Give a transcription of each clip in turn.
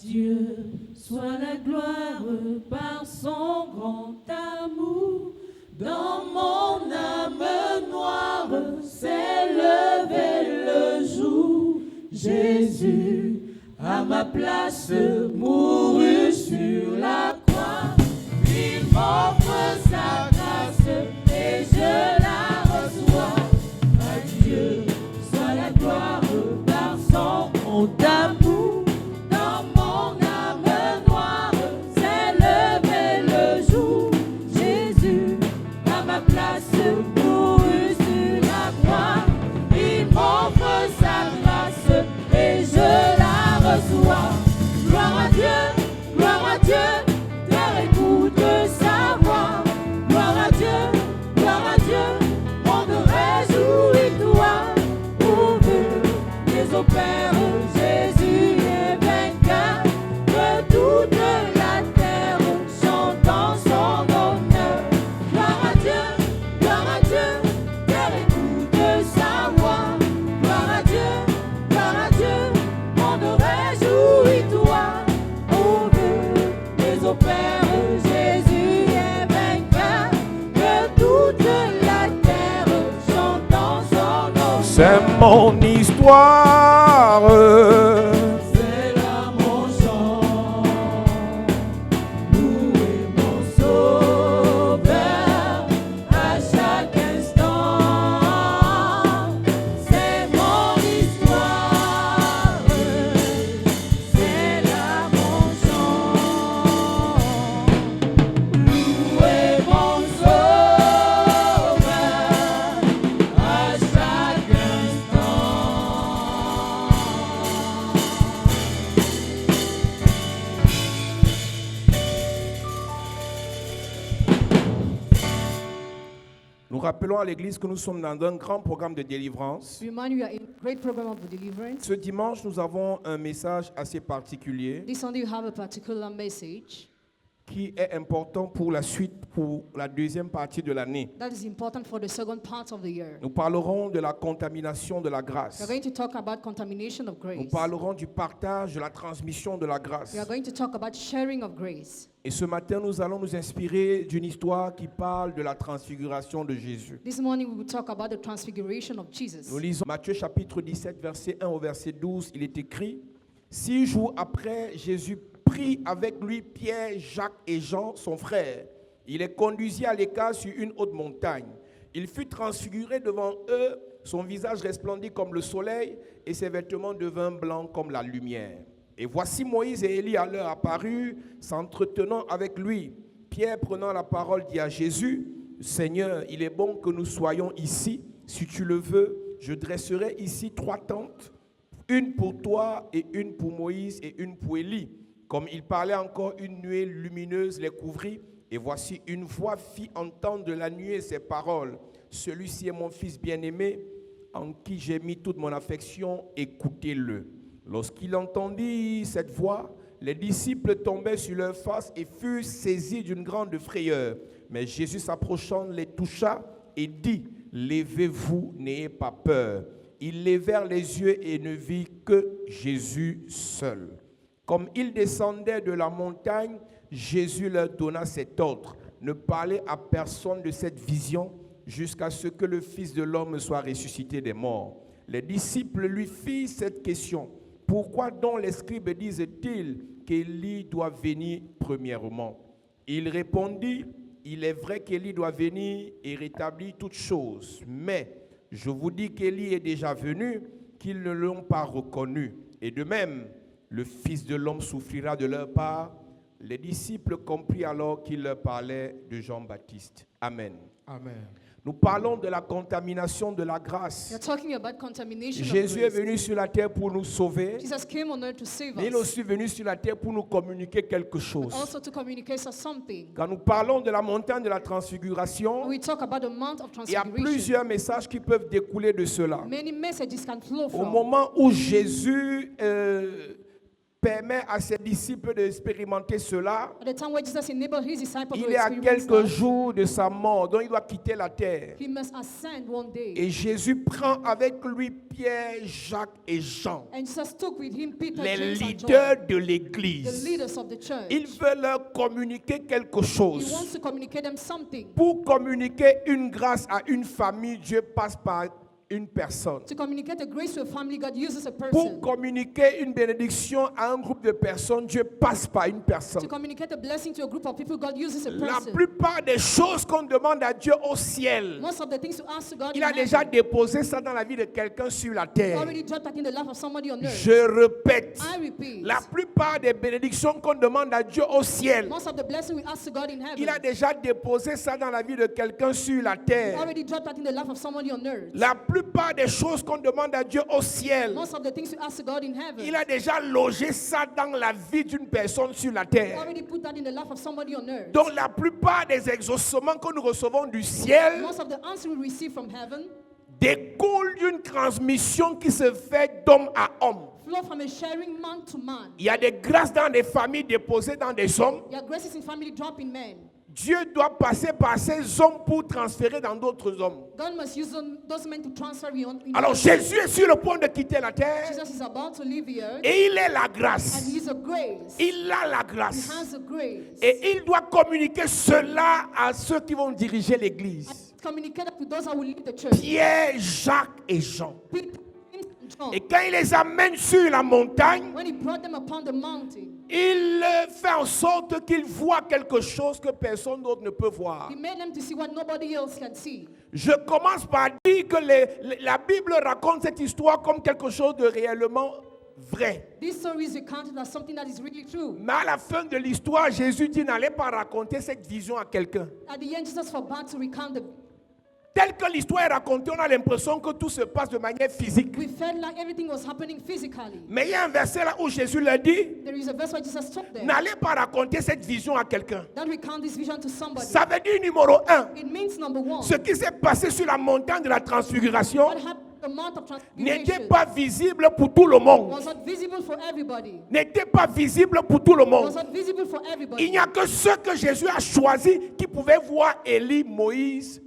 Dieu soit la gloire par son grand amour. Dans mon âme noire s'est levé le jour. Jésus, à ma place, mourut sur la croix. Il m'offre sa grâce et je la reçois. À Dieu soit la gloire par son grand amour. Dans mon âme noire s'est levé le jour. Jésus, à ma place, mourut sur la croix. Il m'offre sa grâce et je la reçois. Gloire à Dieu, terre écoute sa voix. Gloire à Dieu, monde réjouis-toi. Ouvre les opères, Jésus est vainqueur. Que toute la terre chante en son honneur. Gloire à Dieu, terre écoute sa voix. Gloire à Dieu, monde réjouis-toi. Ouvre les opères, Jésus est vainqueur. Que toute la terre chante en son honneur. C'est mon histoire. C'est là mon chant, louer mon sauveur à chaque instant. C'est mon histoire, c'est là mon chant, louer mon sauveur à chaque instant. Nous rappelons à l'église que nous sommes dans un grand programme de délivrance. Remind you, we are in a great program of deliverance. Ce dimanche, nous avons un message assez particulier This Sunday, you have a particular message qui est important pour la suite, pour la deuxième partie de l'année. that is important for the second part of the year. Nous parlerons de la contamination de la We grâce. are going to talk about contamination of Nous grace. parlerons du partage, de la transmission de la grâce. We are going to talk about sharing of grace. Et ce matin, nous allons nous inspirer d'une histoire qui parle de la transfiguration de Jésus. This morning, we will talk about the transfiguration of Jesus. Nous lisons Matthieu chapitre 17, verset 1 au verset 12. Il est écrit: 6 jours après, Jésus prit avec lui Pierre, Jacques et Jean, son frère. Il les conduisit à l'écart sur une haute montagne. Il fut transfiguré devant eux, son visage resplendit comme le soleil et ses vêtements devinrent blancs comme la lumière. Et voici Moïse et Élie à leur apparus, s'entretenant avec lui. Pierre, prenant la parole, dit à Jésus: Seigneur, il est bon que nous soyons ici. Si tu le veux, je dresserai ici 3 tentes, une pour toi et une pour Moïse et une pour Élie. Comme il parlait encore, une nuée lumineuse les couvrit. Et voici une voix fit entendre de la nuée ces paroles: Celui-ci est mon fils bien-aimé, en qui j'ai mis toute mon affection, écoutez-le. Lorsqu'il entendit cette voix, les disciples tombèrent sur leur face et furent saisis d'une grande frayeur. Mais Jésus s'approchant les toucha et dit: Levez-vous, n'ayez pas peur. Ils levèrent les yeux et ne virent que Jésus seul. Comme ils descendaient de la montagne, Jésus leur donna cet ordre: Ne parlez à personne de cette vision jusqu'à ce que le Fils de l'homme soit ressuscité des morts. Les disciples lui firent cette question: Pourquoi donc les scribes disent-ils qu'Élie doit venir premièrement? Il répondit: Il est vrai qu'Élie doit venir et rétablir toutes choses. Mais je vous dis qu'Élie est déjà venu, qu'ils ne l'ont pas reconnu. Et de même, le Fils de l'homme souffrira de leur part. Les disciples comprirent alors qu'il leur parlait de Jean-Baptiste. Amen. Amen. Nous parlons de la contamination de la We are grâce. talking about contamination Jésus of est grace. venu sur la terre pour nous sauver. Jesus came on earth to save Mais il est us, aussi venu sur la terre pour nous communiquer quelque but chose. also to communicate us something. Quand nous parlons de la montagne de la transfiguration, When we talk about the Mount of il y a Transfiguration, plusieurs messages qui peuvent découler de cela. many messages can flow Au from. moment où Jésus permet à ses disciples d'expérimenter cela, At the time where Jesus enabled his disciples to il est à experience quelques that, jours de sa mort, donc il doit quitter la terre. he must ascend one day. Et Jésus prend avec lui Pierre, Jacques et Jean, And Jesus took with him Peter, les James, and John, leaders de the l'Église. leaders of the church. Il veut leur communiquer quelque He chose. wants to communicate them something. Pour communiquer une grâce à une famille, Dieu passe par une personne. To communicate a grace to a family, God uses a Pour person. communiquer une bénédiction à un groupe de personnes, Dieu passe par une personne. To communicate a blessing to a group of people, God uses a La person. plupart des choses qu'on demande à Dieu au ciel, Most of the things to ask to God il in a déjà heaven, déposé ça dans la vie de quelqu'un sur la terre. already dropped that in the life of somebody on earth. Je répète, I repeat, la plupart des bénédictions qu'on demande à Dieu au ciel, most of the blessing we ask to God in il a heaven, déjà déposé ça dans la vie de quelqu'un sur la terre. already dropped that in the life of somebody on earth. La plupart des choses qu'on demande à Dieu au ciel, Most of the things we ask to God in heaven, il a déjà logé ça dans la vie d'une personne sur la terre. already put that in the life of somebody on earth. Donc la plupart des exaucements que nous recevons du ciel Most of the answer we receive from heaven découlent d'une transmission qui se fait d'homme à homme. flow from a sharing man to man. Il y a des grâces dans des familles déposées dans des hommes. There are graces in family drop in men. Dieu doit passer par ces hommes pour transférer dans d'autres hommes. God must use those men to transfer in Alors others. Jésus est sur le point de quitter la terre Jesus is about to leave the earth, et il est la and grâce. he is a grace. Il a la He grâce. has a grace. Et il doit communiquer cela à ceux qui vont diriger l'église. Communicate to those who will lead the church. Pierre, Jacques et Jean. Peter, James, and John. Et quand il les amène sur la montagne, When he brought them upon the mountain, il fait en sorte qu'ils voient quelque chose que personne d'autre ne peut voir. he made them to see what nobody else can see. Je commence par dire que la Bible raconte cette histoire comme quelque chose de réellement vrai. This story is recounted as something that is really true. Mais à la fin de l'histoire, Jésus dit n'allez pas raconter cette vision à quelqu'un. At the end, Jesus forbade to recount the. Tel que l'histoire est racontée, on a l'impression que tout se passe de manière physique. We felt like everything was happening physically. Mais il y a un verset là où Jésus leur dit There is a verse where Jesus told them, n'allez pas raconter cette vision à quelqu'un. don't recount this vision to somebody. Ça veut dire numéro 1, It means number one, ce qui s'est passé sur la montagne de la transfiguration what happened the month of n'était transfiguration pas visible pour tout le monde. was not visible for everybody. N'était pas visible pour tout le Was monde. not visible for Il everybody. n'y a que ceux que Jésus a choisis qui pouvaient voir Élie, Moïse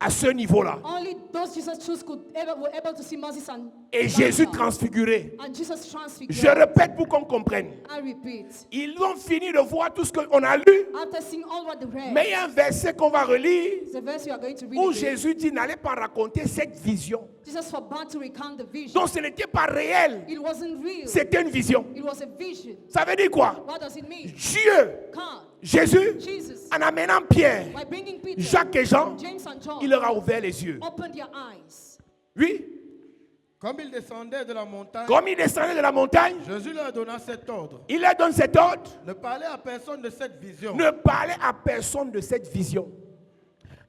à ce niveau-là. Only those Jesus chose were able to see Moses and Et Jésus Elijah. transfiguré. And Jesus transfigured. Je répète pour qu'on comprenne. I repeat. Ils ont fini de voir tout ce qu'on a lu. After seeing all what they read, Mais il y a un verset qu'on va relire the verse we are going to read où again, Jésus dit n'allez pas raconter cette vision. Jesus forbade to recount the vision. Donc ce n'était pas réel. It wasn't real. C'était une vision. It was a vision. Ça veut dire quoi? What does it mean? Dieu, God, Jésus, Jesus, en amenant Pierre, by bringing Peter, Jacques et Jean, James and John, il leur a ouvert les yeux. opened their eyes. Oui, Comme ils descendaient de la montagne, comme ils descendaient de la montagne, Jésus leur donna cet ordre. il leur donne cet ordre. Ne parlez à personne de cette vision. Ne parlez à personne de cette vision.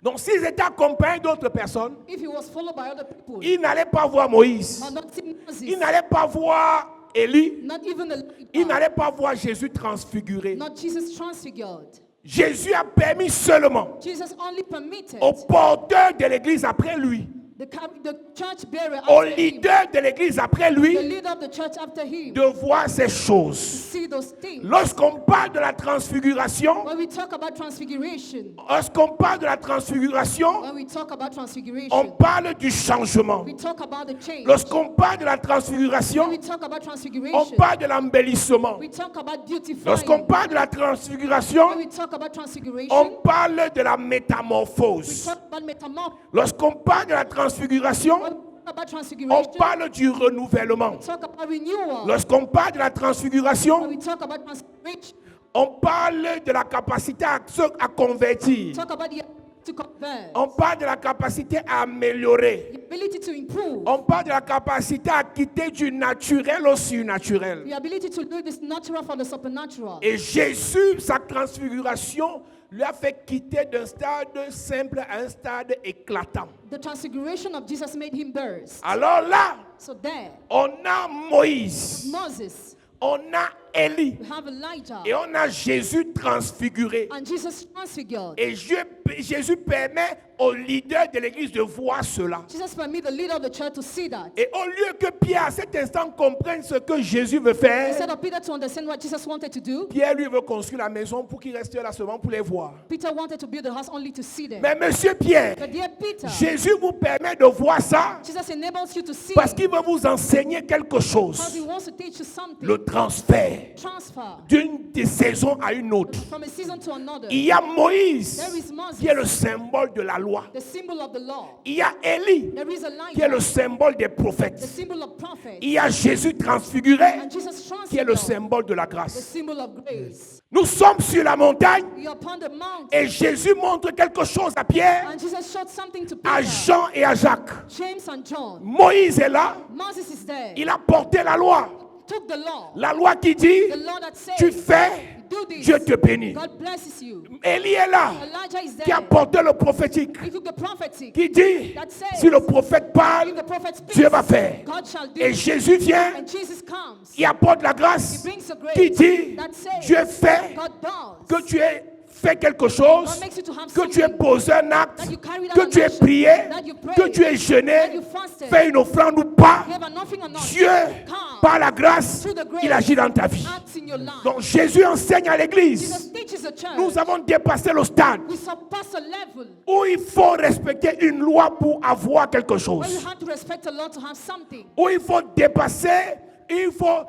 Donc s'ils étaient accompagnés d'autres personnes, If he was followed by other people, ils n'allaient pas voir Moïse. or not seen Moses, Ils n'allaient pas voir Élie. not even Ils Elijah, n'allaient pas voir Jésus transfiguré. not Jesus transfigured. Jésus a permis seulement Jesus only permitted aux porteurs de l'église après lui, the church bearer aux after him, leaders de l'église après the lui, leader of the church after him, de voir ces choses. see those things. Lorsqu'on parle de la transfiguration, When we talk about transfiguration, lorsqu'on parle de la transfiguration, when we talk about on transfiguration, parle du changement. we talk about the change. Lorsqu'on parle de la When transfiguration, we talk about on transfiguration, parle de l'embellissement. we talk about beautifying. Lorsqu'on parle de la When transfiguration, we talk about on transfiguration, parle de la we métamorphose. talk about metamorphosis. Lorsqu'on parle de la transfiguration, When we talk about on transfiguration, parle du renouvellement. we talk about renewal. Lorsqu'on parle de la When transfiguration, we talk about transfiguration, on parle de la capacité à convertir. we talk about the ability to convert, On parle de la capacité à améliorer. the ability to improve, On parle de la capacité à quitter du naturel au surnaturel. the ability to do this natural for the supernatural. Et Jésus, sa transfiguration, lui a fait quitter d'un stade simple à un stade éclatant. The transfiguration of Jesus made him burst. Alors là, So there, on a Moïse, Moses, on a Élie. We have Elijah. Et on a Jésus transfiguré. And Jesus transfigured. Et Jésus permet aux leaders de l'église de voir cela. Jesus permit the leader of the church to see that. Et au lieu que Pierre à cet instant comprenne ce que Jésus veut faire, Instead of Peter to understand what Jesus wanted to do, Pierre lui veut construire la maison pour qu'il reste là seulement pour les voir. Peter wanted to build the house only to see them. Mais monsieur Pierre, But dear Peter, Jésus vous permet de voir ça Jesus enables you to see parce qu'il veut vous enseigner quelque because chose. he wants to teach you something. Le transfert Transfer d'une des saisons à une autre. from a season to another. Il y a Moïse There is Moses, qui est le symbole de la loi. the symbol of the law. Il y a Élie There is qui est le Elijah, symbole des the prophètes. symbol of prophets. Il y a Jésus transfiguré And Jesus qui est le transfigured, symbole de la the grâce. symbol of grace. Nous sommes sur la montagne We are upon the mountain. et Jésus montre quelque chose à Pierre, And Jesus showed something to à Peter, Jean et à Jacques. James and John. Moïse est là, Moses is there. il a porté la loi. Took the law. La loi qui dit, The law that tu says, fais, do this. Dieu te bénit. God blesses you. Élie est là, Elijah is qui a there. porté le prophétique, He took the prophetic. qui dit, That says, si le prophète parle, if the prophet speaks, Dieu va faire. God shall do Et it. Jésus vient, And Jesus comes. il apporte la grâce, He brings the grace. qui dit, That says, Dieu fait God does. que tu aies fait quelque chose, God makes you to have que tu aies something. posé un acte, That you carried out que an tu aies action, prié, that you prayed, que tu aies that jeûné, you fasted, fait une offrande ou pas. gave an offering or not. Dieu, Come. par la grâce, Through the grace, il agit dans ta vie. acts in your life. Donc Jésus enseigne à l'église. Jesus teaches the church. Nous avons dépassé le stade We surpass a level où il faut respecter une loi pour avoir quelque where you chose. have to respect the law to have something. Où il faut dépasser, il faut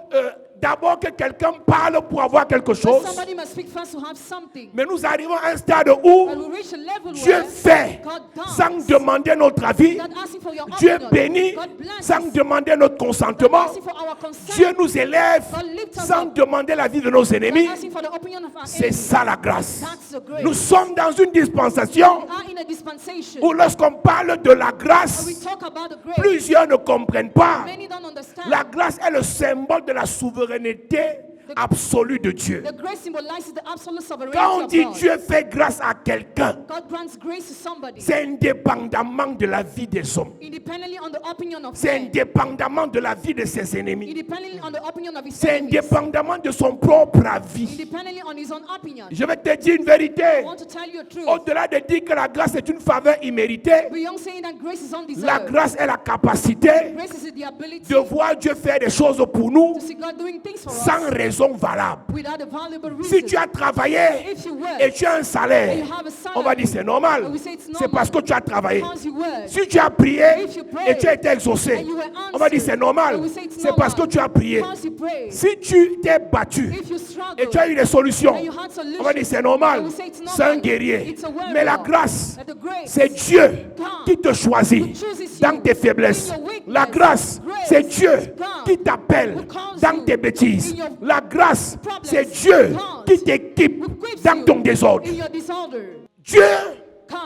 d'abord que quelqu'un parle pour avoir quelque But chose. somebody must speak first to have something. Mais nous arrivons à un stade où But we reach a level Dieu where fait God does. sans demander notre avis. God asking for your Dieu opinion. bénit God blesses. sans demander notre God consentement. asking for our consent. Dieu nous élève God lifts us sans up. demander l'avis de nos God ennemis. asking for the opinion of our C'est enemies. ça la grâce. That's the grace. Nous sommes dans une dispensation We are in a dispensation. où lorsqu'on parle de la When we grâce, talk about the grace, plusieurs ne comprennent pas. many don't understand. La grâce est le symbole de la souveraineté absolue de Dieu. The grace symbolizes the absolute sovereignty Quand on of dit God. Dieu fait grâce à quelqu'un, God grants grace to somebody c'est indépendamment de la vie des hommes. independently on the opinion of C'est man, indépendamment de la vie de ses ennemis. independently on the opinion of his C'est enemies, indépendamment de son propre avis. independently on his own opinion. Je vais te dire une vérité. I want to tell you a truth. Au-delà de dire que la grâce est une faveur imméritée, Beyond saying that grace is la undeserved, grâce est la capacité grace is the ability de voir Dieu faire des choses pour nous to see God doing things for sans us raison valable. without a valuable reason. Si tu as travaillé If you work et tu as un salaire, and you have a salary, on va dire c'est normal. and we say it's C'est normal parce que tu as travaillé. because you work. Si tu as prié If you pray et tu as été exaucé, and you were on va dire answered, c'est normal. and we say it's C'est parce que normal tu as prié. because you pray. Si tu t'es battu If you struggle et tu as eu des solutions, and you had solutions, on va dire c'est normal. and we say it's normal, C'est un guerrier. it's a warrior. Mais la grâce, That the grace, c'est Dieu God, qui te choisit who chooses dans you tes faiblesses. in your weakness. La grâce, Grace, c'est Dieu God, qui t'appelle who calls dans you tes bêtises. in your La grâce, problems. c'est Dieu God, qui t'équipe who equips dans you ton désordre. in your disorder. Dieu God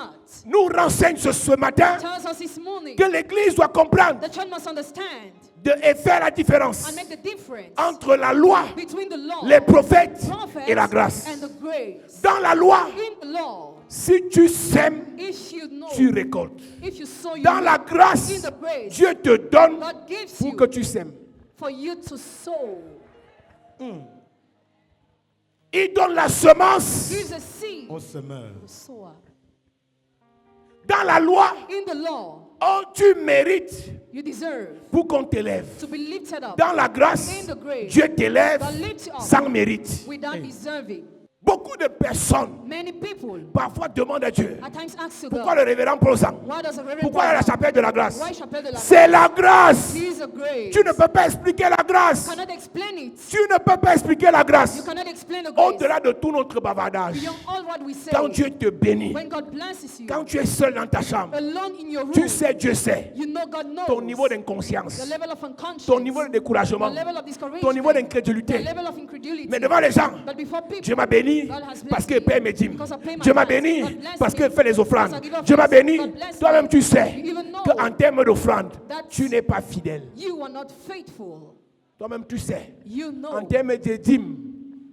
nous renseigne ce matin tells us this morning que l'Église doit comprendre the church must understand et faire la différence and make the difference entre la loi, between the law, les prophètes prophets, et la grâce. and the grace. Dans la loi, In the law, si tu sèmes, if you know, tu récoltes. if you sow, you Dans la reap. grâce, In the grace, Dieu te donne God gives pour you que tu sèmes. for you to sow. Il donne la semence. Gives a seed au semeur. to sower. Dans la loi, In the law, oh, tu mérites you deserve pour qu'on t'élève. to be lifted up Dans la grâce, In the grace, Dieu t'élève God lifts you up sans mérite. without deserving. Beaucoup de personnes Many people parfois demandent à Dieu, at times ask you, pourquoi God, le révérend prend sang? why does a reverend Pourquoi la chapelle de la grâce? Why chapelle de la C'est la grâce. He is a grace. Tu ne peux pas expliquer la grâce. You cannot explain it. Tu ne peux pas expliquer la You grâce. cannot explain the grace. Au-delà de tout notre bavardage, Beyond all what we say, quand Dieu te bénit, when God blesses you, quand tu es seul dans ta chambre, alone in your room, tu sais, Dieu sait, you know God knows ton niveau the d'inconscience, level of unconscious, ton niveau de découragement, the level of ton discouragement, niveau the d'incrédulité. level of incredulity. Mais devant les gens, But before people, Dieu m'a béni God has blessed parce que me paie mes dîmes. because I pay my Dieu m'a tithes. béni God bless parce me que fait les offrandes. because I give Dieu m'a offerings. béni. God bless Toi-même, me. tu sais You even know qu'en termes d'offrande, that tu n'es pas fidèle. you are not faithful. Toi-même, tu sais. You En know termes de dîmes,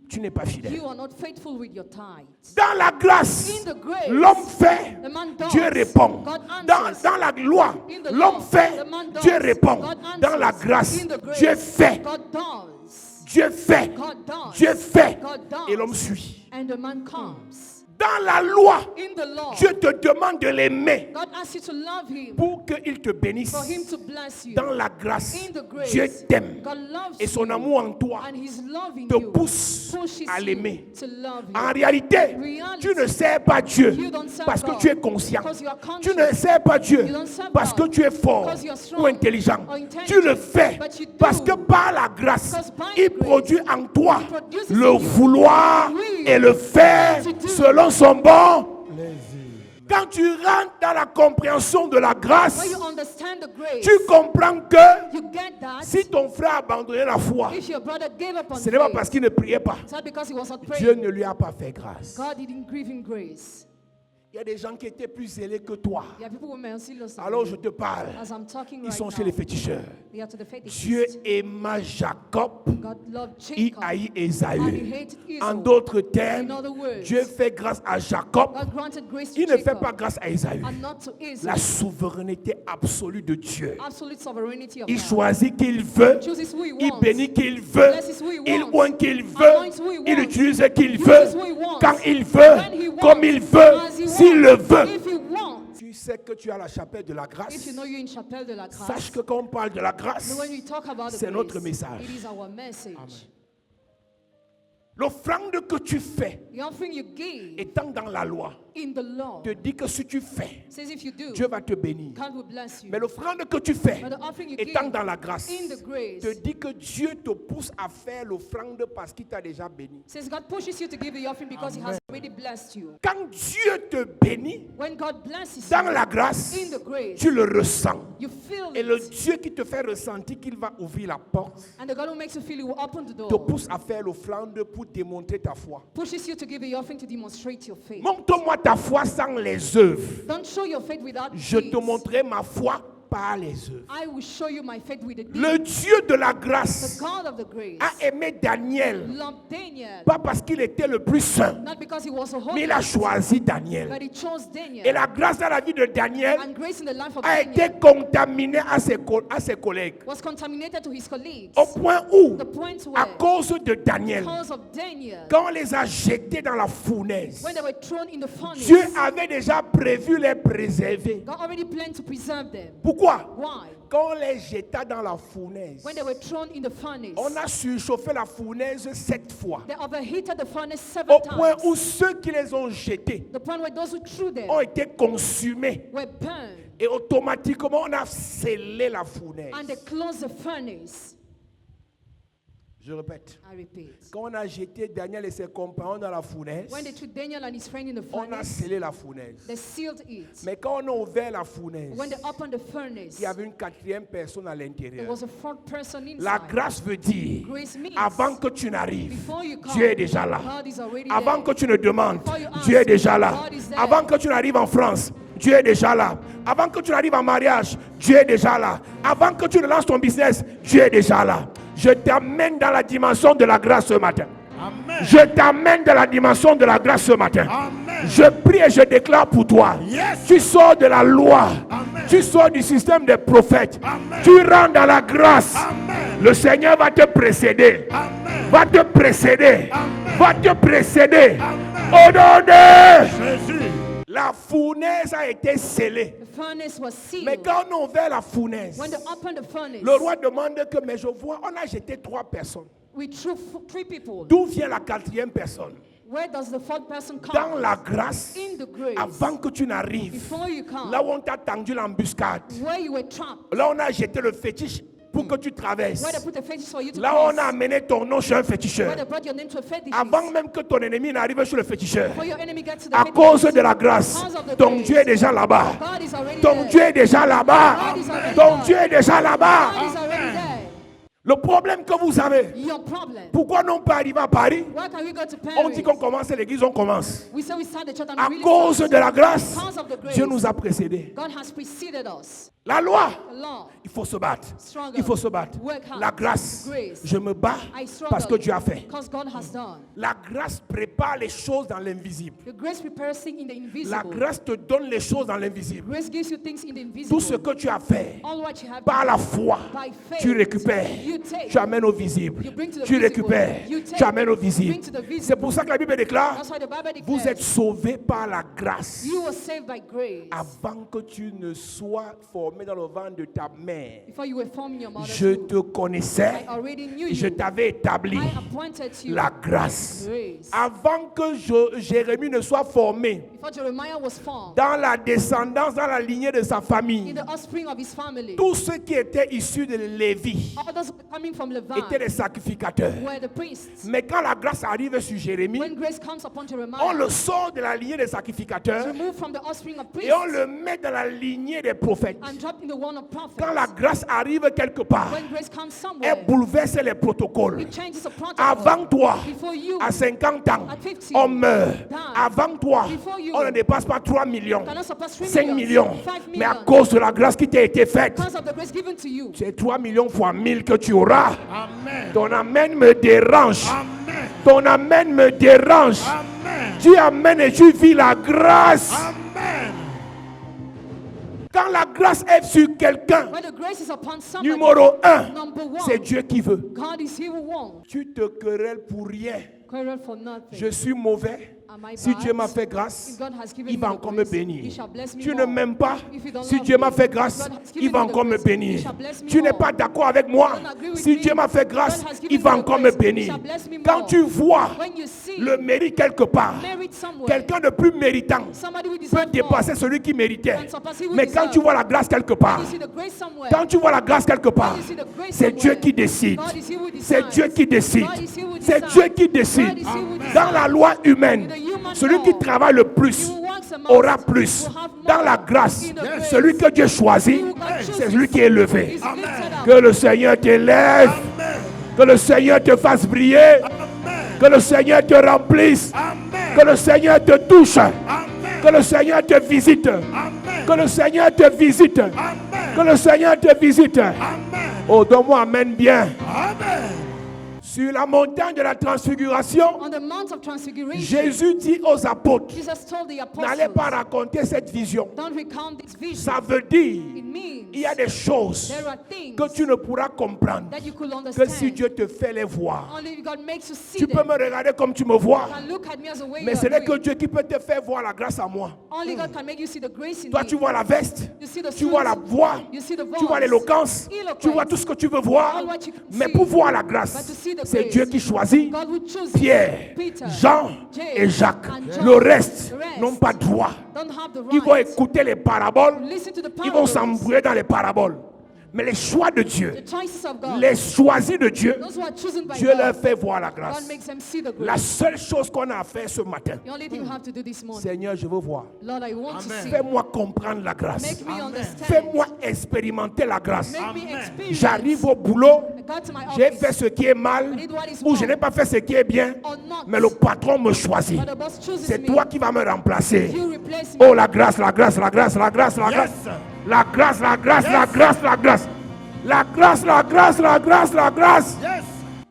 tu n'es pas fidèle. you are not faithful with your tithes. Dans la grâce, In the grace, l'homme fait, the man does. Dieu répond. God Dans answers. la loi, In the l'homme law, fait, the man does. Dieu répond. God Dans la answers. grâce, In the grace, Dieu fait, God does. Dieu fait, God does. Dieu fait, God does. et l'homme suit. And the man comes. Dans la loi, In the law, Dieu te demande de l'aimer God asks you to love him, pour qu'il te bénisse. for him to bless you. Dans la grâce, In the grace, Dieu t'aime God loves et son you, amour en toi and his love in te you pousse pushes à you l'aimer. to love you. En réalité, Reality, tu ne sers pas Dieu you don't serve parce que God tu es conscient. because you are Tu conscious. ne sers pas Dieu You don't serve parce que God tu es fort because you are strong ou intelligent. or intelligent. Tu le fais But you do parce que par la grâce, because by il the grace, produit en toi He produces le in you vouloir the will et le faire to do selon son bon. Plaisir. Quand tu rentres dans la compréhension de la grâce, when you understand the grace, tu comprends que you get that. si ton frère a abandonné la foi, If your brother gave up on ce n'est pas faith, parce qu'il ne priait pas. it's not because he was not Dieu praying. ne lui a pas fait grâce. God didn't give him grace. Il y a des gens qui étaient plus zélés que toi. There are people who may see us. Alors je te parle. As I'm talking Ils right sont now, chez les féticheurs. they are to the fetishists. Dieu aima Jacob, God loved il Jacob, haït and he Ésaü. hated En Esau. d'autres termes, In other words, Dieu fait grâce à Jacob. God granted grace to Il ne fait Jacob pas grâce à Ésaü. and not to Esau. La souveraineté absolue de Dieu. Absolute sovereignty of Il God. choisit qu'il veut. Chooses who he Il wants. bénit qu'il veut. Blesses who he Il wants. oint qu'il veut. Anoints who he Il wants. utilise qu'il Uses veut. who he wants. Quand il veut. When he wants. Comme il veut. As he S'il wants. le veut. If he wants. Tu sais que tu as la chapelle de la grâce. If you know you're in chapelle de la grâce, Sache que quand on parle de la grâce, then when we talk about the c'est grace, notre message. it is our message. l'offrande que tu fais, The offering you give étant dans la loi, in the law te dit que si tu fais, says if you do, Dieu va te bénir. God will bless you. Mais l'offrande que tu fais, But the offering you étant give dans la grâce, in the grace te dit que Dieu te pousse à faire l'offrande parce qu'il t'a déjà béni. says God pushes you to give the offering because He has already blessed you. Quand Dieu te bénit, When God blesses dans you la grâce, in the grace, tu le ressens. you feel Et le it. Dieu qui te fait ressentir qu'il va ouvrir la porte, And the God who makes you feel He will open the te door, pousse à faire l'offrande pour démontrer ta foi. pushes you to give the offering to demonstrate your faith. Montre-moi ta foi sans les œuvres. Don't show your faith without Je te deeds. montrerai ma foi par les œuvres. I will show you my faith with the deeds. Le Dieu de la The grâce God of the grace a aimé Daniel, loved Daniel, pas parce qu'il était le plus saint, not because he was a mais holy il a man, choisi Daniel. but he chose Et Daniel. la grâce dans la vie de Daniel And grace in the life of a été Daniel contaminée à ses collègues. was contaminated to his colleagues. Au point où, The point à where, cause de Daniel, because of Daniel, quand on les a jetés dans la fournaise, when they were thrown in the furnace, Dieu avait déjà prévu les préserver. God already planned to preserve them. Pourquoi? Why? Quand on les jeta dans la fournaise, When they were thrown in the furnace, on a surchauffé la fournaise 7 fois. they overheated the furnace Au 7 point où times. ceux qui les ont jetés The point where those who threw them ont été consumés. were burned, Et automatiquement, on a scellé la fournaise. and they closed the furnace. Je répète. I repeat. Quand on a jeté Daniel et ses compagnons dans la fournaise, When they threw Daniel and his friend in the on a furnace, scellé la fournaise. they sealed it. Mais quand on a ouvert la fournaise, When they opened the furnace, il y avait une quatrième personne à there l'intérieur. was a fourth person La inside. grâce veut dire, Grace means avant que tu n'arrives, before you come, Dieu est déjà là. God is already Avant que there. tu ne demandes, Before you ask, Dieu est déjà là. God is there. Avant que tu n'arrives en France, Dieu est déjà là. Avant que tu n'arrives en mariage, Dieu est déjà là. Avant que tu ne lances ton business, Dieu est déjà là. Je t'amène dans la dimension de la grâce ce matin. Amen. Je t'amène dans la dimension de la grâce ce matin. Amen. Je prie et je déclare pour toi. Yes. Tu sors de la loi. Amen. Tu sors du système des prophètes. Amen. Tu rentres dans la grâce. Amen. Le Seigneur va te précéder. Amen. Va te précéder. Amen. Va te précéder. Amen. Au nom de Jésus. la fournaise a été scellée. The furnace was sealed. Mais quand on a ouvert la fournaise, When they opened the furnace, le roi demande que, mais je vois, on a jeté 3 personnes. we threw 3 people. D'où vient la 4e personne? Where does the 4th person come? Dans la grâce, In the grace. avant que tu n'arrives, Before you come. là où on t'a tendu l'embuscade, Where you were trapped. là on a jeté le fétiche pour que tu traverses. Where they put a fetish for you to Là on cross. a amené ton nom chez un Where féticheur. they brought your name to a fetish. Avant même que ton ennemi n'arrive sur le féticheur. Before your enemy gets to the À fetish. cause de la grâce, Because of the ton grace. Dieu est déjà là-bas. God is already Ton there. Dieu est déjà là-bas. God is already Ton there. Dieu est déjà là-bas. God is already there. Le problème que vous avez, Your problem. pourquoi non pas arriver à Paris? Why can we go to On dit Paris? qu'on commence l'église, on commence. We say we start the church and À we really cause start. de la grâce, Because of the grace. Dieu nous a précédés. God has preceded us. La loi, The law. il faut se battre. Struggle. Il faut se battre. Work hard. La grâce, Grace. je me bats I struggle parce que Dieu a fait. because God has done. La grâce prépare les choses dans l'invisible. The grace prepares things in the invisible. La grâce te donne les choses dans l'invisible. Grace gives you things in the invisible. Tout ce que tu as fait, All what you have par done, la foi, by faith, tu récupères, you take. tu amènes au visible. You bring to the Tu visible. récupères, You take. tu amènes au You visible. bring to the visible. C'est pour ça que la Bible déclare, That's why the Bible declares, vous êtes sauvés par la grâce. you were saved by grace. Avant que tu ne sois formé dans le ventre de ta mère, Before you were formed in your mother's je womb, te connaissais, I already knew je you. t'avais établi I appointed you. la grâce. Grace. Avant que Jérémie ne soit formé Before Jeremiah was formed, dans la descendance, dans la lignée de sa in famille, the offspring of his family, tous ceux qui étaient issus de Lévi all those coming from étaient Levi des sacrificateurs. were the priests. Mais quand la grâce arrive sur Jérémie, When grace comes upon on Jeremiah, le sort de la lignée des sacrificateurs remove from the offspring of et on priests le met dans la lignée des prophètes. and drop in the one of prophets. Quand la grâce arrive quelque part, When grace comes somewhere, elle bouleverse les protocoles. it changes the protocol. Avant toi, Before you, à 50 ans, at 50, on meurt. die. Avant toi, Before you, on ne dépasse pas 3 millions, cannot surpass 3 5 millions. 5 Mais à millions. cause de la grâce qui t'a été faite, Because of the grace given to you. c'est 3 millions fois 1000 que tu auras. Amen. Ton amène me dérange. Amen. Ton amène me dérange. Amen. Tu amènes et tu vis la grâce. Amen. Quand la grâce est sur quelqu'un, When the grace is upon somebody, numéro 1, number one, c'est Dieu qui veut. God is he who won. Tu te querelles pour rien. Quarrel for nothing. Je suis mauvais. Am I Si bad? Dieu m'a fait grâce, If God has given il me va the encore me grace, bénir. he shall bless me Tu ne more. m'aimes pas. If you don't Si love Dieu me, m'a fait if grâce, God has given il va me the encore me grace, bénir. he shall bless me Tu n'es more. pas d'accord avec moi. You don't agree with Si me. Dieu m'a fait grâce, God has given il va me the encore me grace, he bénir. shall bless me Quand more. tu vois When you see le mérite quelque part, merit somewhere, quelqu'un de plus méritant somebody who peut deserves dépasser more, celui qui méritait. can surpass he who Mais quand deserves. tu vois la grâce quelque part, When you see the grace somewhere, quand tu vois la grâce quelque part, when you see the grace c'est Dieu somewhere, qui décide. God is he who C'est decides. Dieu qui décide. God is he who C'est decides. Dieu qui décide. God is he who decides. Dans la loi humaine, In the human celui law, qui travaille le plus he who works the most aura plus. will have more. Dans la grâce, In the grace, celui que Dieu choisit, he who God chooses c'est celui qui est élevé. is lifted up. Que le Seigneur t'élève, Amen. que le Seigneur te fasse briller, Amen. que le Seigneur te remplisse, Amen. que le Seigneur te touche, Amen. que le Seigneur te visite, Amen. que le Seigneur te visite, Amen. que le Seigneur te visite. Amen. Oh, donne-moi amène bien. Amen. Sur la montagne de la transfiguration, On the Mount of Transfiguration, Jésus dit aux apôtres, Jesus told the n'allez apostles, pas raconter cette vision. don't recount this vision. Ça veut dire, It means il y a des choses there are things que tu ne pourras comprendre that you could que understand. si Dieu te fait les voir. Only if God makes you see Tu peux them. me regarder comme tu me vois, You can look at me as a way mais you ce are n'est que doing. Dieu qui peut te faire voir la grâce à moi. Only God can make you see the grace in Toi, me. tu vois la veste, You see the tu vois la suit. voix, You see the tu vois voice. l'éloquence, Eloquence. tu vois tout ce que tu veux voir. All what you can Mais see. pour voir la But grâce, to see the c'est grace, Dieu qui choisit God will choose Pierre, Peter, Jean James, et Jacques. and John. Le reste The rest n'ont pas droit. don't have the Ils vont right. écouter les paraboles, Listen to the ils vont parables. s'embrouiller dans les paraboles. Mais les choix de Dieu, The choices of God. les choisis de Dieu, Those who are chosen by Dieu God, leur fait voir la grâce. God makes them see the La grace. seule chose qu'on a à faire ce matin, The only thing you have to do this morning, Seigneur, je veux voir. Lord, I want to see. Fais-moi comprendre la grâce. Make me understand. Fais-moi expérimenter la grâce. Make me experience. J'arrive au boulot, I got to my j'ai office, fait ce qui est mal I did what is ou je wrong. n'ai pas fait ce qui est bien, or not, mais le patron me choisit. but the boss chooses C'est me. toi qui vas me remplacer. You replace me. Oh, la grâce, la grâce, la grâce, la grâce, la grâce. Yes. La grâce, la grâce, la grâce, la grâce. La grâce, la grâce, la grâce, la grâce. Yes.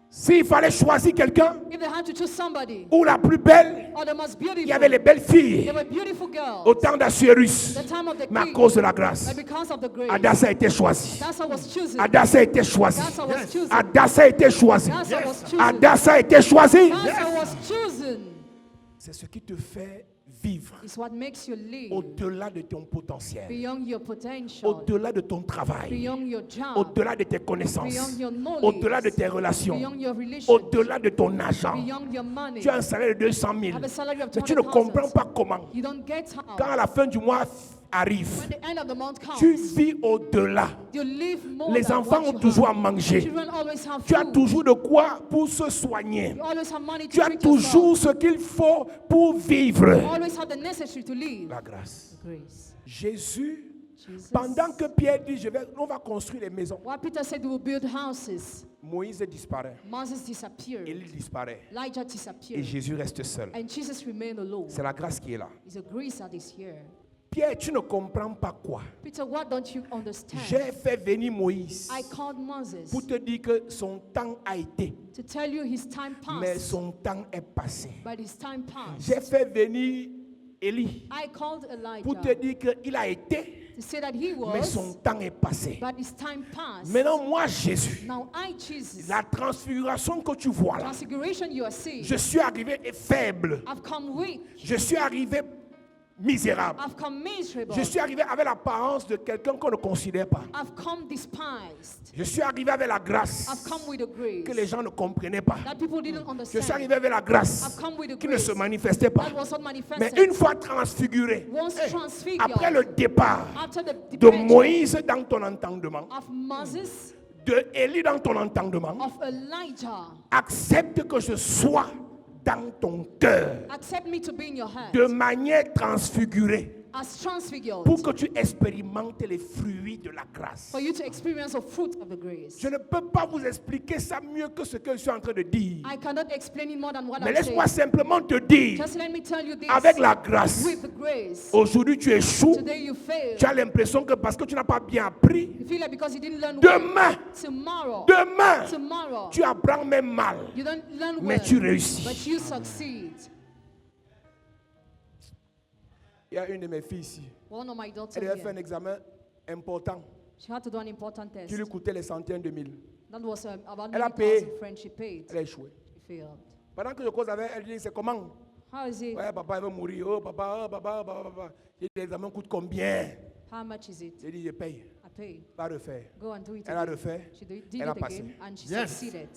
S'il fallait choisir quelqu'un, If they had to choose somebody, ou la plus belle, or the most il y beautiful, avait les belles filles they were beautiful girls. au temps d'Assuérus. The time of the Mais à king, cause de la grâce, but because of the grace, Adassa a été choisi. that's how was chosen. Adassa a été choisi. That's how was chosen. Adassa a été choisi. That's how was chosen. Adassa a été choisi. That's how was chosen. C'est ce qui te fait vivre It's what makes you live au-delà de ton potentiel, beyond your potential, au-delà de ton travail, beyond your job, au-delà de tes connaissances, beyond your knowledge, au-delà de tes relations, beyond your relationship, au-delà de ton argent. beyond your money. Tu as un salaire de 200 000, Have a salary of mais tu ne 200,000. comprends pas comment. You don't get how. Quand à la fin du mois arrive, When the end of the month comes, tu vis au-delà. you live more Les than enfants what ont you toujours à have. manger. Children always have Tu as food. toujours de quoi pour se soigner. You always have money to Tu as treat toujours yourself. ce qu'il faut pour vivre. You always have the necessary to live. La grâce. Grace. Jésus, Jesus. pendant que Pierre dit, on va construire les maisons, What Peter said, we will build houses. Moïse disparaît. Moses disappeared. Élie disparaît. Elijah Et disappeared. Jésus reste seul. And Jesus remained alone. C'est la grâce qui est là. It's a grace that is here. Pierre, tu ne comprends pas quoi? Peter, what don't you understand? J'ai fait venir Moïse I called Moses pour te dire que son temps a été, to tell you his time mais passed, son temps est passé. but his time passed. J'ai fait venir Élie I called pour te Elijah dire qu'il a été, to say that he mais was, son temps est passé. but his time passed. Maintenant, moi, Jésus, Now I, Jesus, la transfiguration que tu vois là, transfiguration you are seeing, je suis arrivé faible, I've come weak, je suis arrivé misérable, I've come miserable, je suis arrivé avec l'apparence de quelqu'un qu'on ne considère pas. I've come despised, Je suis arrivé avec la I've grâce come with a grace que les gens ne comprenaient pas. that people didn't Je suis understand, arrivé avec la grâce I've come with a qui ne grace se manifestait pas. that was not Mais manifested. une fois transfiguré, Once transfigured, après le départ after the de departure Moïse dans ton entendement, of Moses, de Élie dans ton entendement, of Elijah, accepte que je sois dans ton cœur accept me to be in your heart de manière transfigurée as transfigured, pour que tu expérimentes les fruits de la grâce. for you to experience the fruit of the grace. Je ne peux pas vous expliquer ça mieux que ce que je suis en train de dire. I cannot explain it more than what Mais I'm laisse-moi saying. simplement te dire, Just let me tell you this. avec la grâce, With the grace, aujourd'hui tu échoues, today you fail. tu as l'impression que parce que tu n'as pas bien appris, You feel like because you didn't learn well. demain, Tomorrow, tu apprends même mal, you don't learn mais well, tu réussis. but you succeed. Il y a une de mes filles ici, One of my daughters elle devait faire un here, examen important she had to do an important test. qui lui coûtait les centaines de mille. That was about Elle a 90,000 payé. French. She paid. Elle a échoué. She failed. Pendant que je cause avec elle, elle dit, c'est comment? How is it? Ouais, papa, il va mourir. Oh, papa, oh, papa, papa, papa. J'ai dit, l'examen coûte combien? How much is it? J'ai dit, je paye. I pay. Va refaire. Go and do it Elle a again. refait. She did Elle it a passé. again and she Yes. succeeded.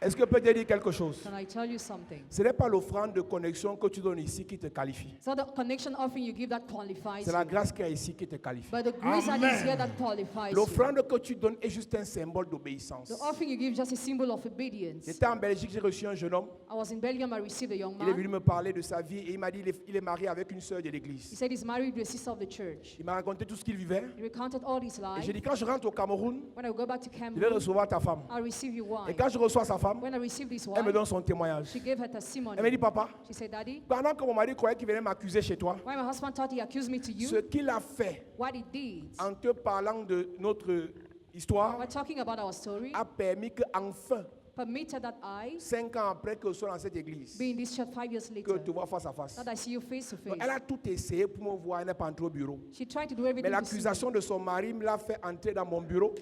Est-ce que je peux te dire quelque chose? Can I tell you something? Ce n'est pas l'offrande de connexion que tu donnes ici qui te qualifie. So the connection offering you give that qualifies C'est la you. grâce qu'il y a ici qui te qualifie. But the grace that is Amen. here that qualifies you. L'offrande que tu donnes est juste un symbole d'obéissance. The offering you give is just a symbol of obedience. J'étais en Belgique, j'ai reçu un jeune homme. I was in Belgium, I received a young Il est venu man. me parler de sa vie et il m'a dit il est marié avec une sœur de He l'église. said he's married to a sister of the church. Il m'a raconté tout ce qu'il vivait. He recounted all his Et life. j'ai dit quand je rentre au Cameroun, When I go back to je vais Cameroon, recevoir ta femme. I'll receive your Et wife. quand je reçois sa femme, When I received his elle me wife, donne son témoignage. she gave her testimony. Elle me dit papa, She said, Daddy, pendant que mon mari croyait qu'il venait m'accuser chez toi, why my husband thought he accused me to ce you, qu'il a fait what he did, en te parlant de notre histoire we're talking about our story, a permis qu'enfin, permitted that I 5 ans après que je sois dans cette église, be in this church 5 years que later, te vois face à face. that I see you face to Donc, face. elle a tout essayé pour me voir, elle n'est pas entrée au bureau. She tried to do Mais everything to see me. l'accusation de son mari me l'a fait entrer dans mon bureau.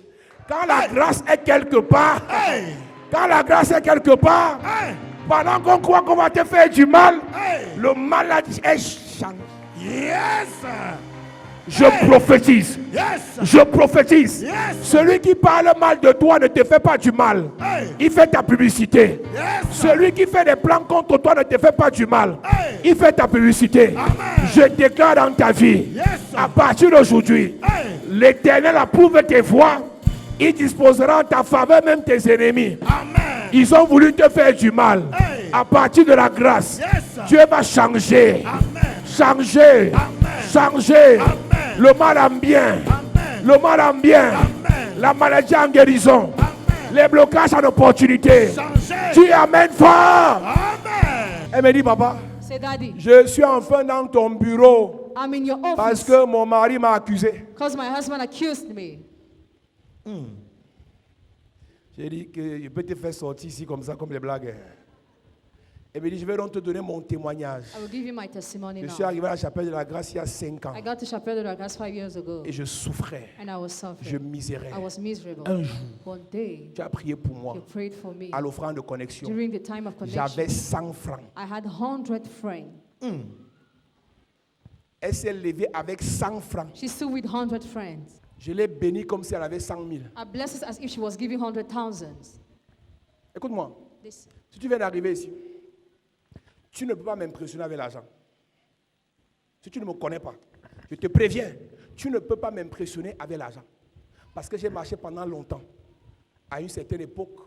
Quand la grâce est quelque part, quand la grâce est quelque part, pendant qu'on croit qu'on va te faire du mal, le mal est changé. Yes. Je prophétise. Yes. Je prophétise. Yes. Celui qui parle mal de toi ne te fait pas du mal. Hey. Il fait ta publicité. Yes. Celui qui fait des plans contre toi ne te fait pas du mal. Hey. Il fait ta publicité. Amen. Je déclare dans ta vie, Yes. à partir d'aujourd'hui, Hey. l'Éternel approuve tes voies. Il disposera en ta faveur même tes ennemis. Amen. Ils ont voulu te faire du mal. Hey. À partir de la grâce, Yes. Dieu va changer. Amen. Changer. Amen. Changer. Amen. Le mal en bien. Amen. Le mal en bien. Amen. La maladie en guérison. Amen. Les blocages en opportunité. Changer. Tu amènes fort. Amen. Elle me dit, papa, Say, Daddy, je suis enfin dans ton bureau I'm in your parce office que mon mari m'a accusé. because my husband accused me. J'ai dit que je peux te faire sortir ici comme ça, comme les blagues. Elle me dit, je vais donc te donner mon témoignage. I will give you my testimony Je suis now. arrivé à la chapelle de la grâce il y a 5 ans I got to Chapelle de la Grâce 5 years ago, et je souffrais, and I was je suffering. misérais. I was miserable. Un jour, One day, tu as prié pour moi you prayed for me. à l'offrande de connexion. During the time of J'avais connection, 100 francs. I had 100 francs. Elle s'est levée avec 100 francs. She stood with 100 francs. Je l'ai bénie comme si elle avait 100 000. I blessed her as if she was giving 100,000. Écoute-moi, This, si tu viens d'arriver ici, tu ne peux pas m'impressionner avec l'argent. Si tu ne me connais pas, je te préviens, tu ne peux pas m'impressionner avec l'argent. Parce que j'ai marché pendant longtemps, à une certaine époque,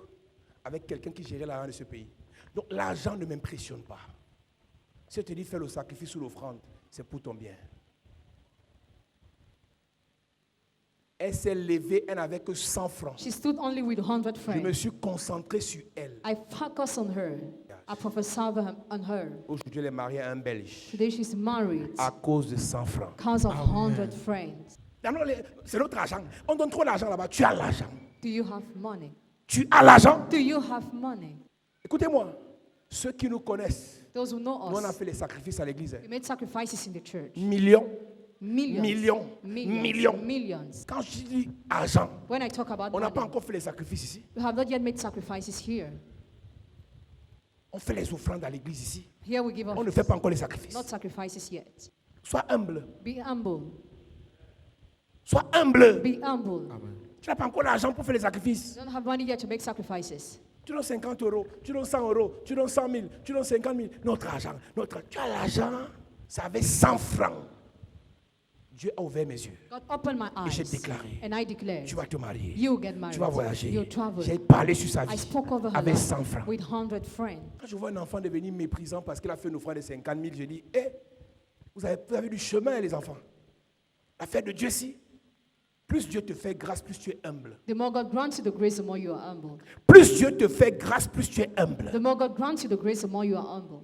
avec quelqu'un qui gérait l'argent de ce pays. Donc l'argent ne m'impressionne pas. Si je te dis fais le sacrifice ou l'offrande, c'est pour ton bien. Elle s'est levée, elle n'avait que 100 francs. she stood only with 100 Je me francs. suis concentré sur elle. I focused on her. I prophesy on her. Aujourd'hui, elle est mariée à un Belge Today she's married à cause de 100 francs. because of 100 friends. Non, non, c'est notre argent. On donne trop d'argent là-bas. Tu as l'argent. Do you have money? Tu as l'argent. Do you have money? Écoutez-moi, ceux qui nous connaissent, Those who know nous on a us, fait les sacrifices à l'église. we made sacrifices in the church. Millions. Millions. Millions. Millions. Millions. Millions. Quand je dis argent, When I talk about on n'a money, pas encore fait les sacrifices ici. we have not yet made sacrifices here. On fait les offrandes à l'église ici. Here we give On ne up fait pas encore les sacrifices. not sacrifices yet. Sois humble. Be humble. Sois humble. Be humble. Tu n'as pas encore l'argent pour faire les sacrifices. You don't have money yet to make sacrifices. Tu donnes 50 euros, tu donnes 100 euros, tu donnes 100 000, tu donnes 50 000. Notre argent, tu as l'argent, ça avait 100 francs. Dieu a ouvert mes yeux. God opened my Et j'ai eyes déclaré, and I declared, tu vas te marier. you get married. Tu vas voyager. You travel. J'ai parlé sur sa I vie spoke over her avec life 100 francs. with 100 friends. Quand je vois un enfant devenir méprisant parce qu'il a fait une offrande de 50 000, je dis, vous avez du chemin, les enfants. La fête de Dieu, si. Plus Dieu te fait grâce, plus tu es humble. The more God grants you the grace, the more you are humble. Plus Dieu te fait grâce, plus tu es humble. The more God grants you the grace, the more you are humble.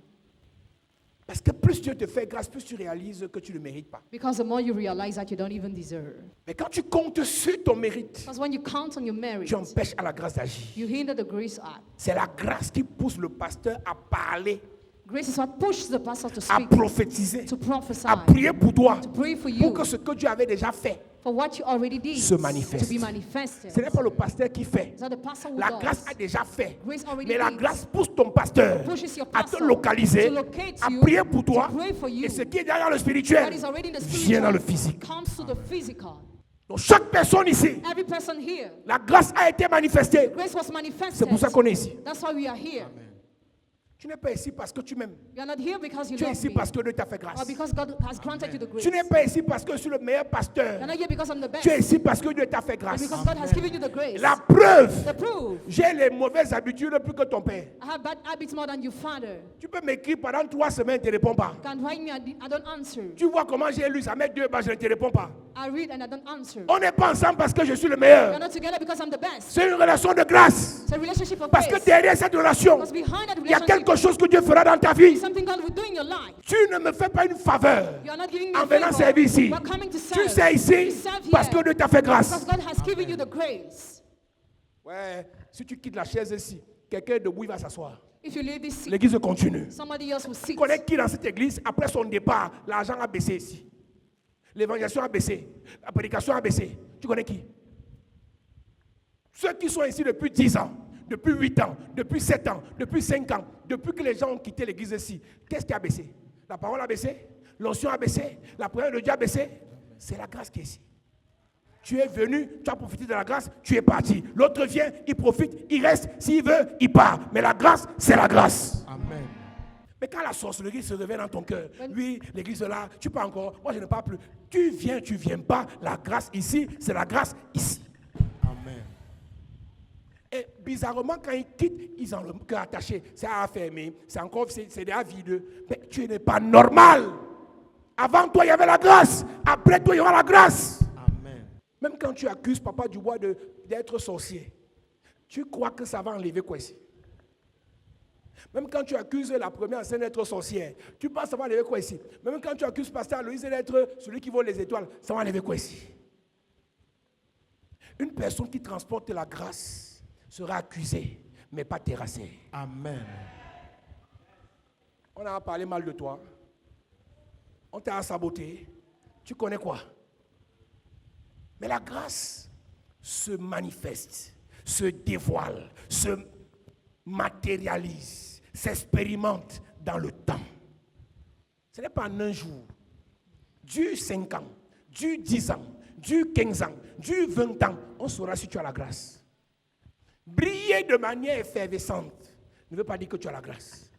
Parce que plus Dieu te fait grâce, plus tu réalises que tu ne le mérites pas. Because the more you realize that you don't even deserve. Mais quand tu comptes sur ton mérite, Because when you count on your merit, tu empêches à la grâce d'agir. you hinder the grace act. C'est la grâce qui pousse le pasteur à parler, Grace is what pushes the pastor to à speak, prophétiser, to prophesy, à prier pour toi, to pray for pour you, que ce que Dieu avait déjà fait, for what you already did, se manifeste. to be manifested. ce n'est pas le pasteur qui fait. It's not the pastor who La does. grâce a déjà fait. Grace already Mais la did. grâce pousse ton pasteur Pushes your à te pastor localiser, to locate à you, prier pour toi. to pray for you. Et ce qui est derrière le What spirituel is already in the vient dans le spiritual physique. comes to the physical. Donc chaque personne ici, Every person here, la grâce a été manifestée. grace was manifested. C'est pour ça qu'on est ici. That's why we are here. Tu n'es pas ici parce que tu m'aimes. You are not here because you Tu es love ici me, parce que Dieu t'a fait grâce. or because God has granted you the grace. Tu n'es pas ici parce que je suis le meilleur You pasteur. are not here because I'm the best, Tu es ici parce que Dieu t'a fait but grâce. because God has given you the grace. La preuve, The proof, j'ai les mauvaises habitudes plus que ton père. I have bad habits more than your father. Tu peux m'écrire pendant 3 semaines, tu ne réponds pas. You can write me, I don't answer. Tu vois comment j'ai lu, ça met 2 pages, je ne te réponds pas. I read and I don't answer. On n'est pas ensemble parce que je suis le We meilleur. are not together because I'm the best. C'est une relation de grâce. It's a relationship of Parce que grace. derrière cette relation, Because behind that il y a relationship, quelque chose que Dieu fera dans ta vie. something God will do in your life. Tu ne me fais pas une faveur You are not giving me en a venant favor. servir ici. You are coming to Tu serve. sais You ici serve parce here que Dieu t'a fait grâce. because God has given you the grace. Ouais, si tu quittes la chaise ici, quelqu'un debout il va s'asseoir. If you leave this seat, L'église continue. somebody else will Tu sit. connais qui dans cette église, après son départ, l'argent a baissé ici. L'évangélisation a baissé. La prédication a baissé. Tu connais qui? Ceux qui sont ici depuis 10 ans, depuis 8 ans, depuis 7 ans, depuis 5 ans, depuis que les gens ont quitté l'église ici, qu'est-ce qui a baissé? La parole a baissé, l'onction a baissé, la prière de Dieu a baissé. C'est la grâce qui est ici. Tu es venu, tu as profité de la grâce, tu es parti. L'autre vient, il profite, il reste, s'il veut, il part. Mais la grâce, c'est la grâce. Amen. Mais quand la sorcellerie se révèle dans ton cœur, oui, l'église est là, tu pars encore, moi je ne pars plus. Tu viens pas. La grâce ici, c'est la grâce ici. Amen. Et bizarrement, quand ils quittent, ils ont le cœur attaché. C'est à fermer, c'est encore, c'est déjà vide. Mais tu n'es pas normal. Avant toi, il y avait la grâce. Après toi, il y aura la grâce. Amen. Même quand tu accuses Papa Dubois d'être sorcier, tu crois que ça va enlever quoi ici? Même quand tu accuses la première enseigne d'être sorcière, tu penses que ça va enlever quoi ici? Même quand tu accuses Pasteur Aloïse d'être celui qui vole les étoiles, ça va enlever quoi ici? Une personne qui transporte la grâce sera accusée, mais pas terrassée. Amen. On a parlé mal de toi. On t'a saboté. Tu connais quoi? Mais la grâce se manifeste, se dévoile, se matérialise, s'expérimente dans le temps. Ce n'est pas en un jour. Du 5 ans, du 10 ans, du 15 ans, du 20 ans, on saura si tu as la grâce. Briller de manière effervescente ne veut pas dire que tu as la grâce.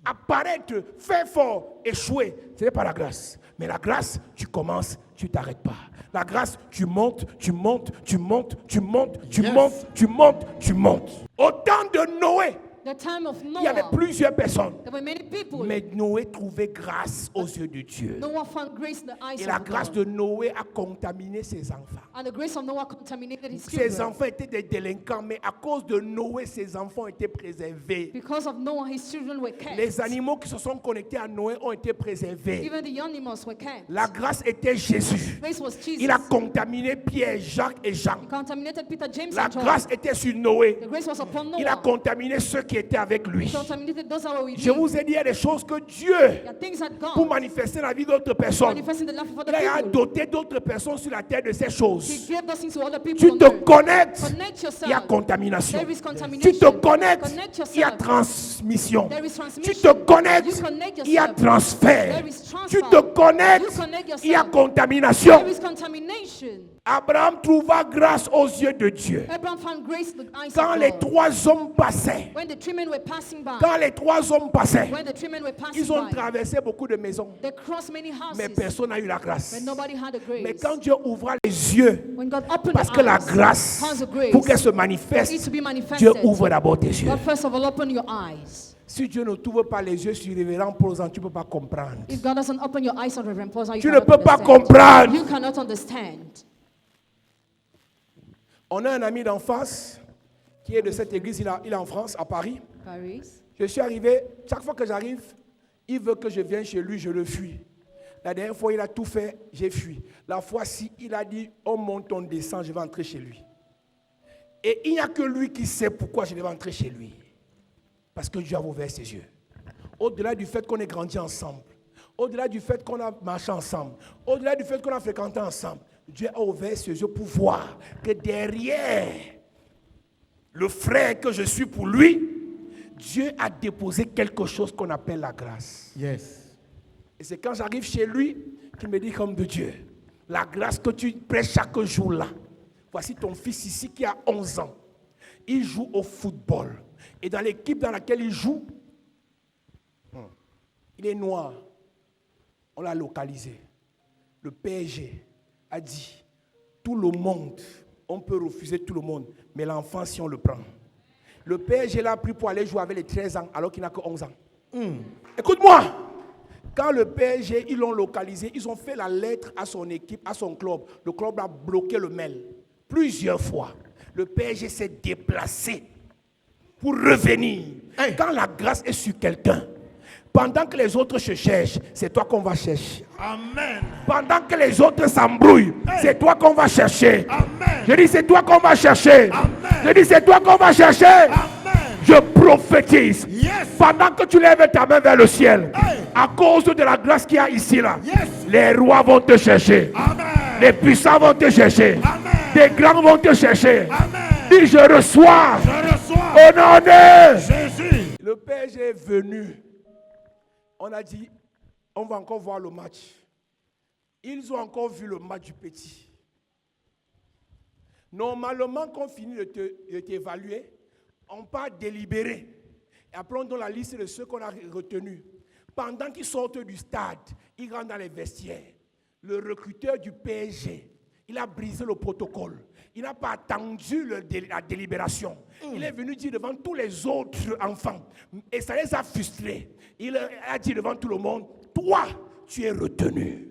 Apparaître, faire fort, échouer, ce n'est pas la grâce. Mais la grâce, tu commences, tu ne t'arrêtes pas. La grâce, tu montes, tu montes, tu montes, tu montes, tu Yes. montes, tu montes, tu montes. Au temps de Noé, The time of il y avait Noah, plusieurs personnes. there were many people. Mais Noé trouvait grâce aux yeux de Dieu. Noah found grace in the eyes Et la of grâce God. de Noé a contaminé ses enfants. And the grace of Noah contaminated his Ses children. enfants étaient des délinquants, mais à cause de Noé, ses enfants étaient préservés. Because of Noah, his children were kept. Les animaux qui se sont connectés à Noé ont été préservés. Even the animals were kept. La grâce était Jésus. Grace was Jesus. Il a contaminé Pierre, Jacques et Jean. He contaminated Peter, James, La and John. grâce était sur Noé. The grace was upon Noah. Il a contaminé ceux qui étaient avec lui. He contaminated those that were with Je him. vous ai dit, il y a des choses que Dieu, There are things that God pour manifester la vie d'autres personnes, manifests in the life of other il a people. doté d'autres personnes sur la terre de ces He choses. gave those things to other people Tu on te earth. connectes, Connect il y a yourself. contamination. There is Tu contamination. te connectes, Connect il y a yourself. transmission. There is Tu transmission. te connectes, You connect il y a yourself. transfert. There is transfer. Tu te connectes, You connect il y a yourself. contamination. There is contamination. Abraham trouva grâce aux yeux de Dieu. Abraham found grace in the eyes Quand of les God. trois hommes passaient, When the three men were passing by, quand les trois hommes passaient, when the three men were passing ils ont by, traversé beaucoup de maisons, they crossed many houses, mais personne n'a eu la grâce. but nobody had a grace. Mais quand Dieu ouvra les yeux, When God opened parce the que la eyes, grâce, cause of grace, pour qu'elle se for it manifeste, to be Dieu manifested, ouvre d'abord tes yeux. God first of all open your eyes. Si Dieu ne t'ouvre pas les yeux sur révérend Paulson, tu ne peux pas comprendre. If God doesn't open your eyes on Reverend Paul, you Tu ne cannot peux pas understand. comprendre. You cannot understand. On a un ami d'enfance qui est de cette église, il est en France, à Paris. Paris. Je suis arrivé, chaque fois que j'arrive, il veut que je vienne chez lui, je le fuis. La dernière fois, il a tout fait, j'ai fui. La fois-ci, il a dit, on monte, on descend, je vais entrer chez lui. Et il n'y a que lui qui sait pourquoi je devais entrer chez lui. Parce que Dieu a ouvert ses yeux. Au-delà du fait qu'on ait grandi ensemble, au-delà du fait qu'on a marché ensemble, au-delà du fait qu'on a fréquenté ensemble, Dieu a ouvert ses yeux pour voir que derrière le frère que je suis pour lui, Dieu a déposé quelque chose qu'on appelle la grâce. Yes. Et c'est quand j'arrive chez lui qu'il me dit comme de Dieu, la grâce que tu prêches chaque jour là, voici ton fils ici qui a 11 ans. Il joue au football. Et dans l'équipe dans laquelle il joue, il est noir. On l'a localisé. Le PSG a dit, tout le monde, on peut refuser tout le monde, mais l'enfant, si on le prend. Le PSG l'a pris pour aller jouer avec les 13 ans, alors qu'il n'a que 11 ans. Écoute-moi, quand le PSG, ils l'ont localisé, ils ont fait la lettre à son équipe, à son club. Le club a bloqué le mail plusieurs fois. Le PSG s'est déplacé pour revenir. Hey. Quand la grâce est sur quelqu'un, pendant que les autres se cherchent, c'est toi qu'on va chercher. Amen. Pendant que les autres s'embrouillent, Hey. c'est toi qu'on va chercher. Amen. Je dis, c'est toi qu'on va chercher. Amen. Je dis, c'est toi qu'on va chercher. Amen. Je prophétise. Yes. Pendant que tu lèves ta main vers le ciel, Hey. à cause de la grâce qu'il y a ici, là, Yes. les rois vont te chercher. Amen. Les puissants vont te chercher. Amen. Des grands vont te chercher. Amen. Dis, je reçois. Je reçois Au nom de... Jésus. Le PSG est venu. On a dit, on va encore voir le match. Ils ont encore vu le match du petit. Normalement, quand on finit de t'évaluer, on part délibérer. Et après, on donne la liste de ceux qu'on a retenus. Pendant qu'ils sortent du stade, ils rentrent dans les vestiaires. Le recruteur du PSG, il a brisé le protocole. Il n'a pas attendu la délibération. Il est venu dire devant tous les autres enfants. Et ça les a frustrés. Il a dit devant tout le monde, toi, tu es retenu.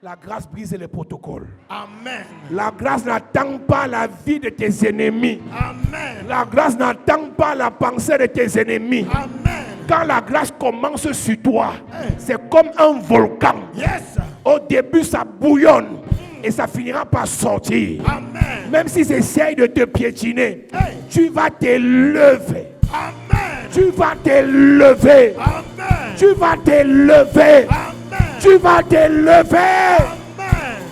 La grâce brise les protocoles. Amen. La grâce n'attend pas la vie de tes ennemis. Amen. La grâce n'attend pas la pensée de tes ennemis. Amen. Quand la grâce commence sur toi, c'est comme un volcan. Yes. Au début, ça bouillonne et ça finira par sortir. Amen. Même s'ils essayent de te piétiner, Hey. tu vas te lever. Amen. Tu vas te lever. Amen. Tu vas te lever. Amen. Tu vas te lever. Amen.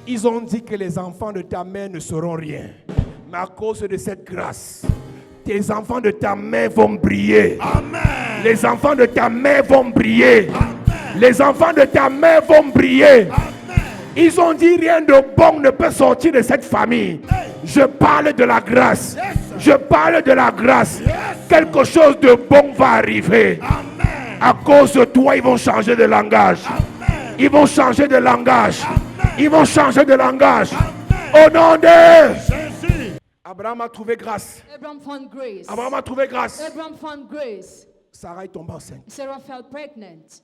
Ils ont dit que les enfants de ta mère ne seront rien. Mais à cause de cette grâce, tes enfants de ta mère vont briller. Amen. Les enfants de ta mère vont briller. Amen. Les enfants de ta mère vont briller. Amen. Ils ont dit rien de bon ne peut sortir de cette famille. Je parle de la grâce. Yes. Je parle de la grâce. Yes. Quelque chose de bon va arriver. Amen. À cause de toi, ils vont changer de langage. Amen. Ils vont changer de langage. Amen. Ils vont changer de langage. Amen. Au nom de Jésus. Abraham Abraham a trouvé grâce. Abraham found grace. Abraham a trouvé grâce. Abraham found grace. Sarah est tombée enceinte. Sarah fell pregnant.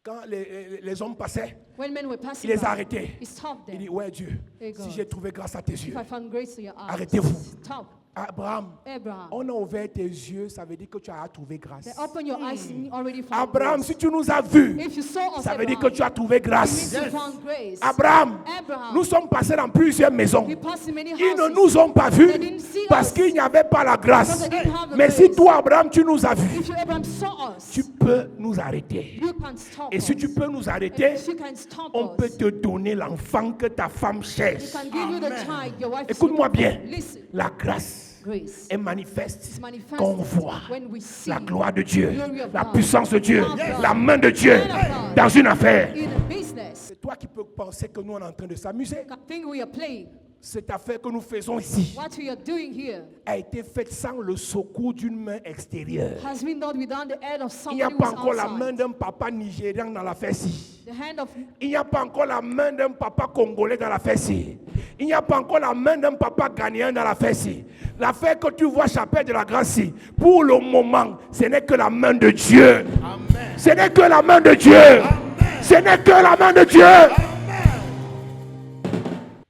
Quand les hommes passaient, When men were passing il les a by, arrêtés. he stopped Il them. dit, ouais Dieu, Hey, si God. j'ai trouvé grâce à tes yeux, If I found grace to your eyes, arrêtez-vous. stop. Abraham, Abraham, on a ouvert tes yeux, ça veut dire que tu as trouvé grâce. they open your eyes and you already found Abraham, grace. si tu nous as vus, If you saw us, ça veut Abraham, dire que tu as trouvé it grâce. means you found grace. Abraham, Abraham, nous sommes passés dans plusieurs maisons. we passed in many Ils ne houses. nous ont pas vus They didn't see parce us. qu'il n'y avait pas la grâce. Because they didn't have the Mais si grace. toi, Abraham, tu nous as vus, If you, Abraham, saw us, tu peux nous arrêter. you can stop Et us. si tu peux nous And arrêter, if you can stop on us, peut te donner l'enfant que ta femme we cherche. can give you the child your wife is Écoute-moi looking bien. for. Listen, La grâce grace est manifeste is manifested quand on voit when we see la gloire de Dieu, glory of la God, puissance de Dieu, power of God, la main de Dieu hand of God dans une affaire. in a business. C'est toi qui peux penser que nous on est en train de s'amuser. I think we are playing. Cette affaire que nous faisons ici What we are doing here a été faite sans le secours d'une main extérieure. has been done without the aid of Il n'y a somebody pas who's encore la main outside. d'un papa nigérian dans l'affaire-ci. The hand of Il n'y a pas encore la main d'un papa congolais dans l'affaire-ci. Il n'y a pas encore la main d'un papa ghanéen dans l'affaire-ci. L'affaire que tu vois, chapelle de la grâce, pour le moment, ce n'est que la main de Dieu. Amen. Ce n'est que la main de Dieu. Amen. Ce n'est que la main de Dieu. Amen.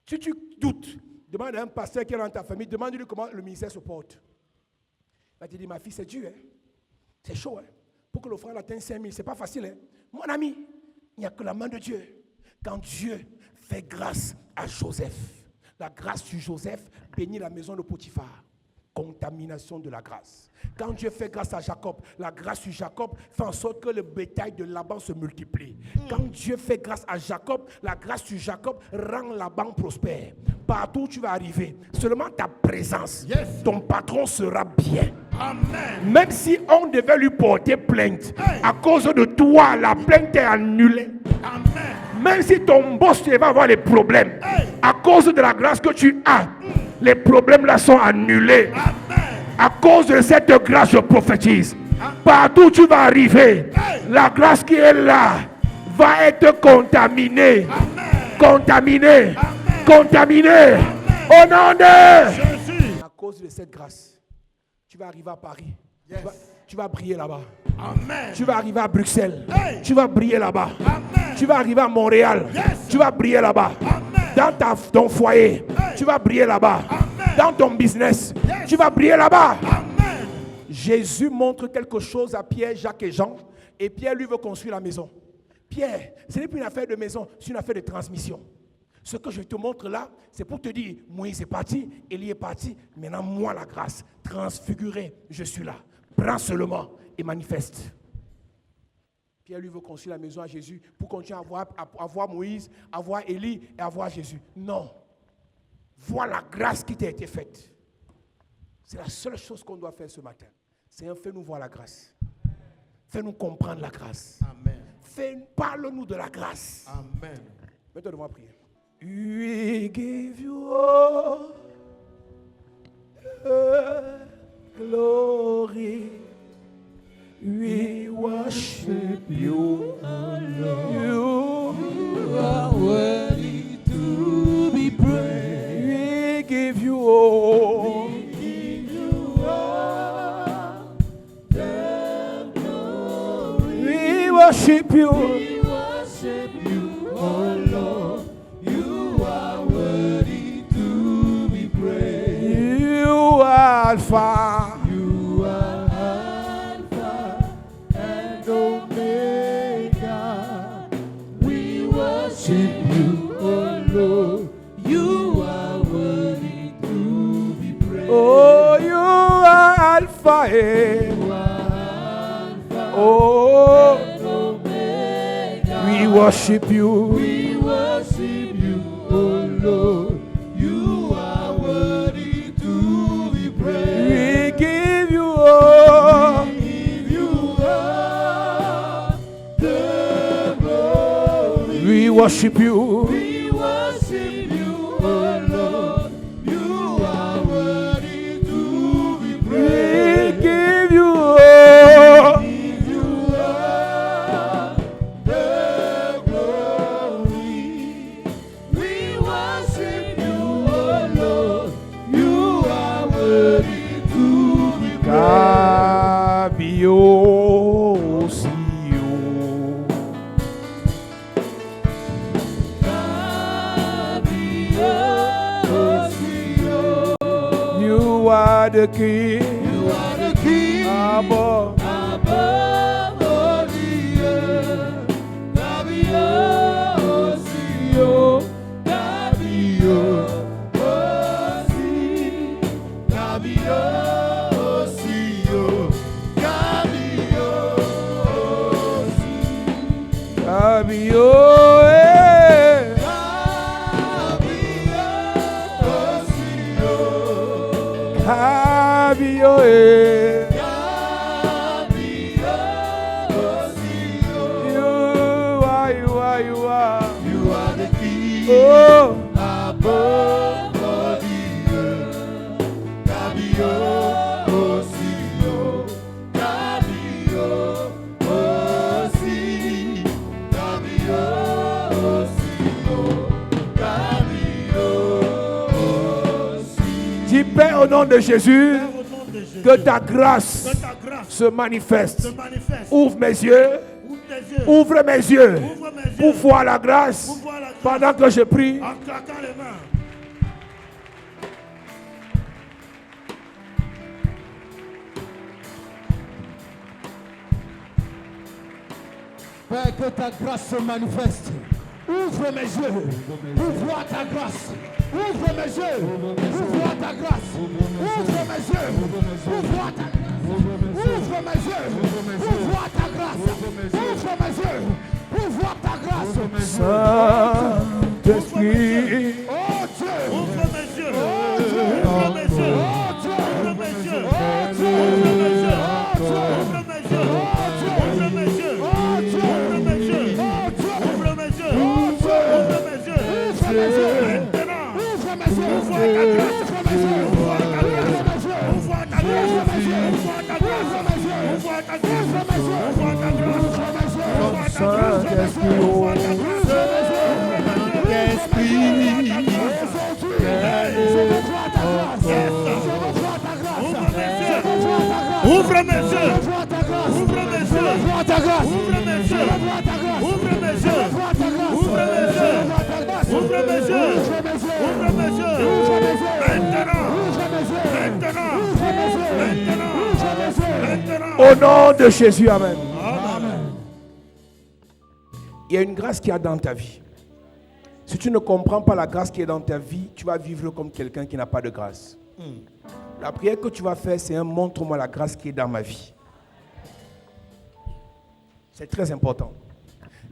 Si tu doutes, demande à un pasteur qui est dans ta famille, demande-lui comment le ministère se porte. Il va te dire, ma fille, c'est dur. Hein? C'est chaud. Hein? Pour que l'offrande atteigne 5 000, ce n'est pas facile. Hein? Mon ami, il n'y a que la main de Dieu. Quand Dieu fait grâce à Joseph, la grâce sur Joseph bénit la maison de Potiphar. Contamination de la grâce. Quand Dieu fait grâce à Jacob, la grâce sur Jacob fait en sorte que le bétail de Laban se multiplie. Quand Dieu fait grâce à Jacob, la grâce sur Jacob rend Laban prospère. Partout où tu vas arriver, seulement ta présence, Yes. ton patron sera bien. Amen. Même si on devait lui porter plainte, Hey. à cause de toi, la plainte est annulée. Amen. Même si ton boss va avoir des problèmes, Hey. à cause de la grâce que tu as, les problèmes là sont annulés. Amen. À cause de cette grâce, je prophétise. Partout où tu vas arriver, la grâce qui est là va être contaminée. Amen. Contaminée. Contaminée. Au nom de... Jésus. À cause de cette grâce, tu vas arriver à Paris. Yes. Tu vas briller là-bas. Amen. Tu vas arriver à Bruxelles. Hey. Tu vas briller là-bas. Amen. Tu vas arriver à Montréal. Yes. Tu vas briller là-bas. Amen. Dans ton foyer, Hey. tu vas briller là-bas. Amen. Dans ton business, Yes. tu vas briller là-bas. Amen. Jésus montre quelque chose à Pierre, Jacques et Jean. Et Pierre, lui, veut construire la maison. Pierre, ce n'est plus une affaire de maison, c'est une affaire de transmission. Ce que je te montre là, c'est pour te dire, Moïse est parti, Élie est parti. Maintenant, moi, la grâce, transfiguré, je suis là. Prends seulement et manifeste. Pierre, lui, veut construire la maison à Jésus pour continuer à voir Moïse, à voir Élie et à voir Jésus. Non. Vois la grâce qui t'a été faite. C'est la seule chose qu'on doit faire ce matin. Seigneur, fais-nous voir la grâce. Fais-nous comprendre la grâce. Amen. Parle-nous de la grâce. Amen. Mets-toi devant prier. We give you all the glory. We worship you. You are worthy to be praised. We give you all. We worship you. We worship you, oh Lord. You are worthy to be praised. You are Alpha. You are Alpha and Omega. We worship you, oh Lord. You are worthy to be praised. Oh, you are Alpha. You are Alpha Oh, and Omega. we worship you. We worship you, oh Lord. You are worthy to be praised. We give you all. Give you all the glory. We worship you. We worship you, oh Lord. You are worthy to be We praised. give you all. Give you all the glory. We worship you, oh Lord. You are the king. You are the king. Above. Above all the earth. Gabio, Osio. Gabio, Osi. Gabio, Osio. Gabio, Osi. Gabio, Gabio, You are the king. Oh. Above all the earth. Gabio, Osio. Gabio, Osi. Gabio, Osio. Gabio, Osi. Dis Père au nom de Jésus, Père, au nom de Jésus, que ta grâce que ta grâce se manifeste. se manifeste. Ouvre mes yeux, Ouvre tes yeux. ouvre mes yeux Ouvre mes yeux. pour voir la grâce Pour voir la grâce. pendant que je prie. En claquant les mains. Père, que ta grâce se manifeste. Ouvre mes yeux pour voir ta grâce. Ouvre mes yeux pour voir ta grâce. Ouvre mes yeux pour voir ta grâce. Ouvre mes yeux pour voir ta grâce. Ouvre mes yeux pour voir ta grâce. Saint-Esprit, Oh Dieu. Ouvre mes yeux. Oh Dieu. Ouvre mes yeux. Oh Dieu. Ouvre mes yeux. Oh Dieu. Ouvre mes yeux. Oh Dieu. Ouvre mes yeux. Oh Dieu. Ouvre mes yeux. Oh Dieu. Ouvre mes yeux. Oh Dieu. Ouvre mes yeux. Oh Dieu. Ouvre mes yeux. Ouvre mes yeux. Maintenant. Ouvre mes yeux. Ouvre ta grâce. Ouvre mes yeux. Ouvre ta grâce. Ouvre mes yeux. Ouvre ta grâce. Ouvre mes yeux. Ouvre ta grâce. Ouvre mes yeux. Ouvre ta Ouvre grâce. mes yeux. Ouvre ta grâce. Ouvre mes yeux. Ouvre ta grâce. Saint-Esprit, Ouvre oh. ta grâce. Aujourd'hui, je veux voir ta grâce. Je veux voir ta grâce. Ouvre mes Je yeux. veux voir ta grâce. Ouvre mes Je yeux. veux voir ta grâce. Ouvre mes Je yeux. veux voir ta grâce. Ouvre mes Je yeux. veux voir ta grâce. Ouvre mes Je yeux. veux voir ta grâce. Ouvre mes Je yeux. veux voir ta grâce. Ouvre mes yeux. Ouvre mes yeux. Ouvre mes yeux. Ouvre mes yeux. Maintenant. Ouvre mes yeux. Maintenant. Ouvre mes yeux. Maintenant. Ouvre mes yeux. Maintenant. Au nom de Jésus, Amen. Amen. Il y a une grâce qui est dans ta vie. Si tu ne comprends pas la grâce qui est dans ta vie, tu vas vivre comme quelqu'un qui n'a pas de grâce. La prière que tu vas faire, c'est un montre-moi la grâce qui est dans ma vie. C'est très important.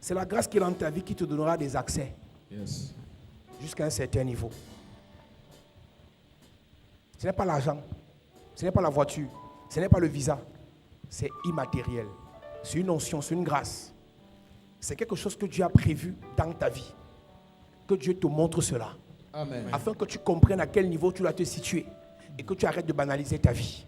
C'est la grâce qui est dans ta vie qui te donnera des accès jusqu'à un certain niveau. Ce n'est pas l'argent, ce n'est pas la voiture, ce n'est pas le visa. C'est immatériel. C'est une onction, c'est une grâce. C'est quelque chose que Dieu a prévu dans ta vie. Que Dieu te montre cela. Amen. Afin que tu comprennes à quel niveau tu dois te situer. Et que tu arrêtes de banaliser ta vie.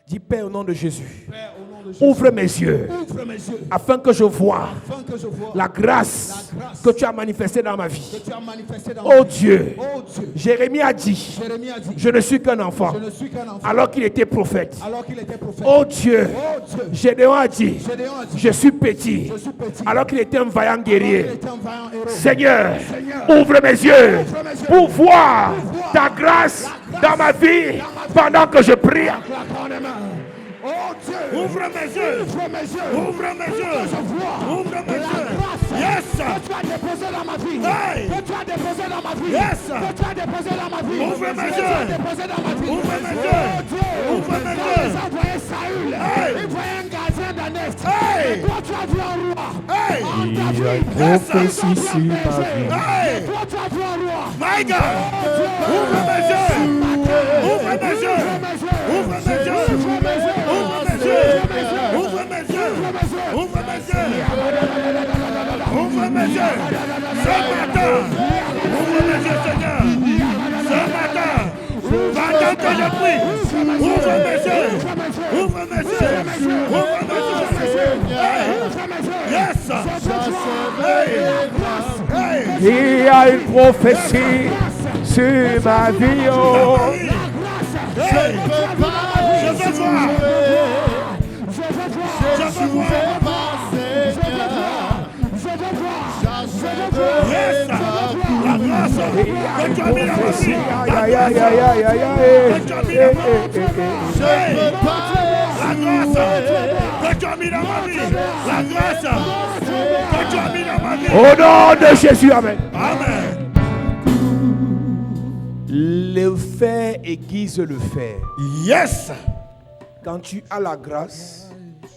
Dis Père au nom de Jésus. Père, au nom de Jésus, Ouvre mes yeux. ouvre mes yeux. Afin que je vois Afin que je vois la grâce la grâce que tu as manifestée dans ma que vie. tu as manifestée dans Oh ma vie. Dieu. Oh Dieu. Jérémie a dit, Jérémie a dit, je ne suis qu'un enfant. je ne suis qu'un enfant. Alors qu'il était prophète. Alors qu'il était prophète. Oh Dieu. Oh Dieu. Gédéon a dit, Gédéon a dit, je suis petit. je suis petit. Alors qu'il était un vaillant Alors guerrier. qu'il était un vaillant héros. Seigneur, Seigneur, ouvre mes yeux ouvre mes yeux pour voir pour voir ta grâce la grâce dans ma vie dans ma vie. pendant que je prie. En claquant les mains. Oh Dieu. Ouvre mes yeux. Ouvre mes yeux. Ouvre mes Pour yeux. que je vois Ouvre mes la yeux. grâce Yes. que tu as déposée dans ma vie. Hey. Que tu as déposée dans ma vie. Yes. Que tu as déposée dans ma vie. Ouvre mes Que tu yeux. as déposée dans ma vie. Ouvre mes Oh yeux. Dieu. Ouvre mes Quand yeux. ils ont envoyé Saül, Hey. ils voyaient un gardien d'un est. Hey. Et toi tu as vu un roi. Hey. En ta Il y a vie. une prophétie Ils ont vu un sur ma berger. vie. Hey. Et toi tu as vu un roi. My God. Oh Dieu. Ouvre mes yeux. Ouvre mes yeux. Ouvre mes yeux. Ouvre mes yeux. Ouvre mes yeux. Ouvre mes yeux. Ouvre mes yeux. Ouvre mes yeux. Ouvre mes yeux. Ce matin. Ouvre mes yeux, Seigneur. Ce matin. Pendant que je prie. Ouvre mes yeux. Ouvre mes yeux. Ouvre mes yeux. Hey. Yes. Hey. Hey. Il y a une prophétie sur ma vie. Oh. Hey. Je veux voir. Je veux voir. Yes. La grâce que que tu as mis dans ma vie. Aïe, aïe, aïe, aïe, aïe, aïe. Que tu as mis dans ma vie. La grâce que tu as mis dans ma vie. La grâce que tu as mis dans ma vie. Au nom de Jésus, amen. Amen. Le fait aiguise le fait. Yes. Quand tu as la grâce,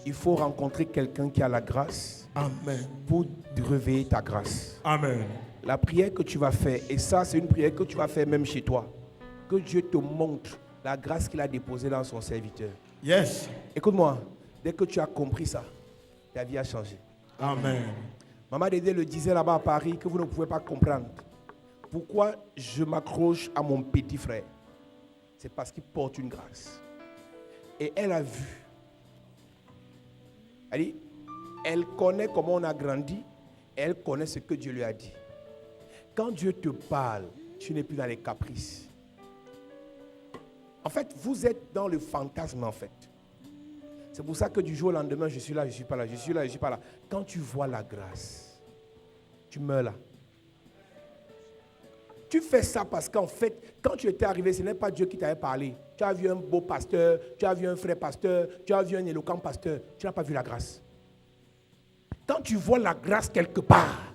il faut rencontrer quelqu'un qui a la grâce Amen. pour réveiller ta grâce. Amen. La prière que tu vas faire, et ça c'est une prière que tu vas faire même chez toi, que Dieu te montre la grâce qu'il a déposée dans son serviteur. Yes. Écoute-moi, dès que tu as compris ça, ta vie a changé. Amen. Maman Dédé le disait là-bas à Paris que vous ne pouvez pas comprendre. Pourquoi je m'accroche à mon petit frère? C'est parce qu'il porte une grâce. Et elle a vu. Elle connaît comment on a grandi. Elle connaît ce que Dieu lui a dit. Quand Dieu te parle, tu n'es plus dans les caprices. En fait, vous êtes dans le fantasme en fait. C'est pour ça que du jour au lendemain, je suis là, je ne suis pas là, je suis là, je ne suis pas là. Quand tu vois la grâce, tu meurs là. Tu fais ça parce qu'en fait, quand tu étais arrivé, ce n'est pas Dieu qui t'avait parlé. Tu as vu un beau pasteur, tu as vu un frère pasteur, tu as vu un éloquent pasteur. Tu n'as pas vu la grâce. Quand tu vois la grâce quelque part,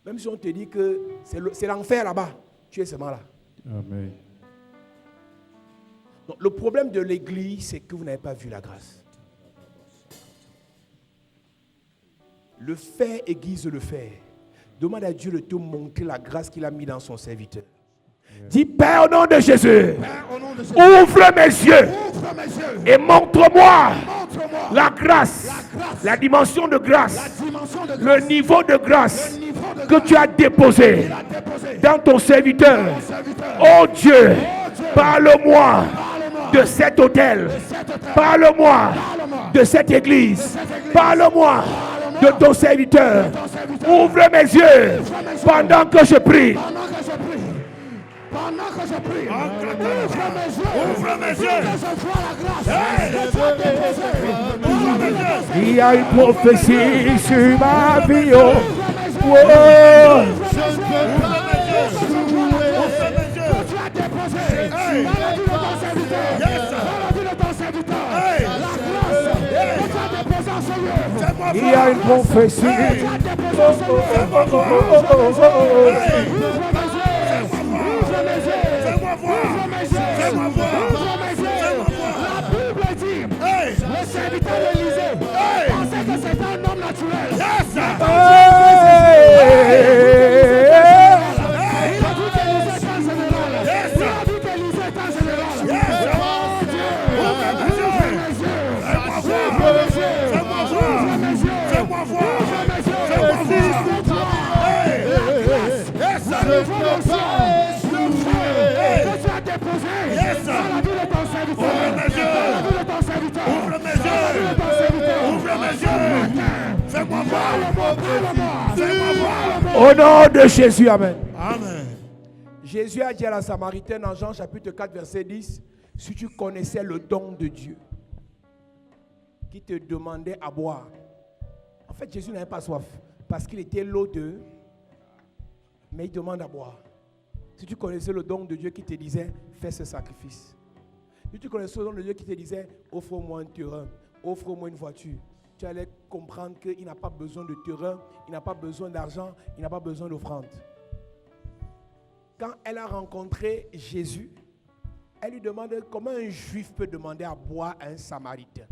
même si on te dit que c'est l'enfer là-bas, tu es seulement là. Amen. Donc, le problème de l'église, c'est que vous n'avez pas vu la grâce. Le fait aiguise le fait. Demande à Dieu de te montrer la grâce qu'il a mis dans son serviteur. Dis, Père, au nom de Jésus, ouvre mes yeux et montre-moi la grâce, la dimension de grâce, le niveau de grâce que tu as déposé dans ton serviteur. Oh Dieu, parle-moi de cet hôtel, parle-moi de cette église, parle-moi de ton serviteur. Ouvre mes yeux pendant que je prie. Pendant que je prie, Ouvre mes yeux. Il y a une prophétie sur ma vie. Oh. Oh. Il y a une prophétie. Fais-moi voir. La Bible dit, le serviteur d'Élisée pensait que c'était un homme naturel. Il a vu qu'Élisée est un général. Il a vu qu'Élisée est un général. Fais-moi voir. Au nom de Jésus, amen. Amen. Jésus a dit à la Samaritaine en Jean chapitre 4 verset 10, si tu connaissais le don de Dieu qui te demandait à boire. En fait, Jésus n'avait pas soif parce qu'il était l'eau de, mais il demande à boire. Si tu connaissais le don de Dieu qui te disait, fais ce sacrifice. Si tu connaissais le don de Dieu qui te disait, offre-moi un terrain, offre-moi une voiture, tu allais comprendre qu'il n'a pas besoin de terrain, il n'a pas besoin d'argent, il n'a pas besoin d'offrande. Quand elle a rencontré Jésus, elle lui demande comment un juif peut demander à boire à un samaritain.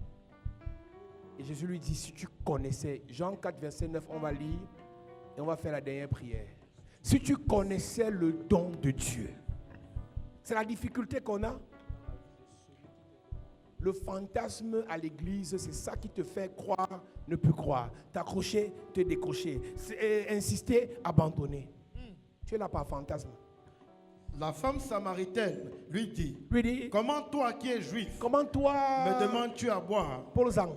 Et Jésus lui dit, si tu connaissais, Jean 4 verset 9, on va lire et on va faire la dernière prière. Si tu connaissais le don de Dieu, c'est la difficulté qu'on a. Le fantasme à l'église, c'est ça qui te fait croire, ne plus croire. T'accrocher, te décrocher. Insister, abandonner. Tu es là par fantasme. La femme samaritaine lui dit, comment toi qui es juif, comment toi me demandes-tu à boire? Paul Zang.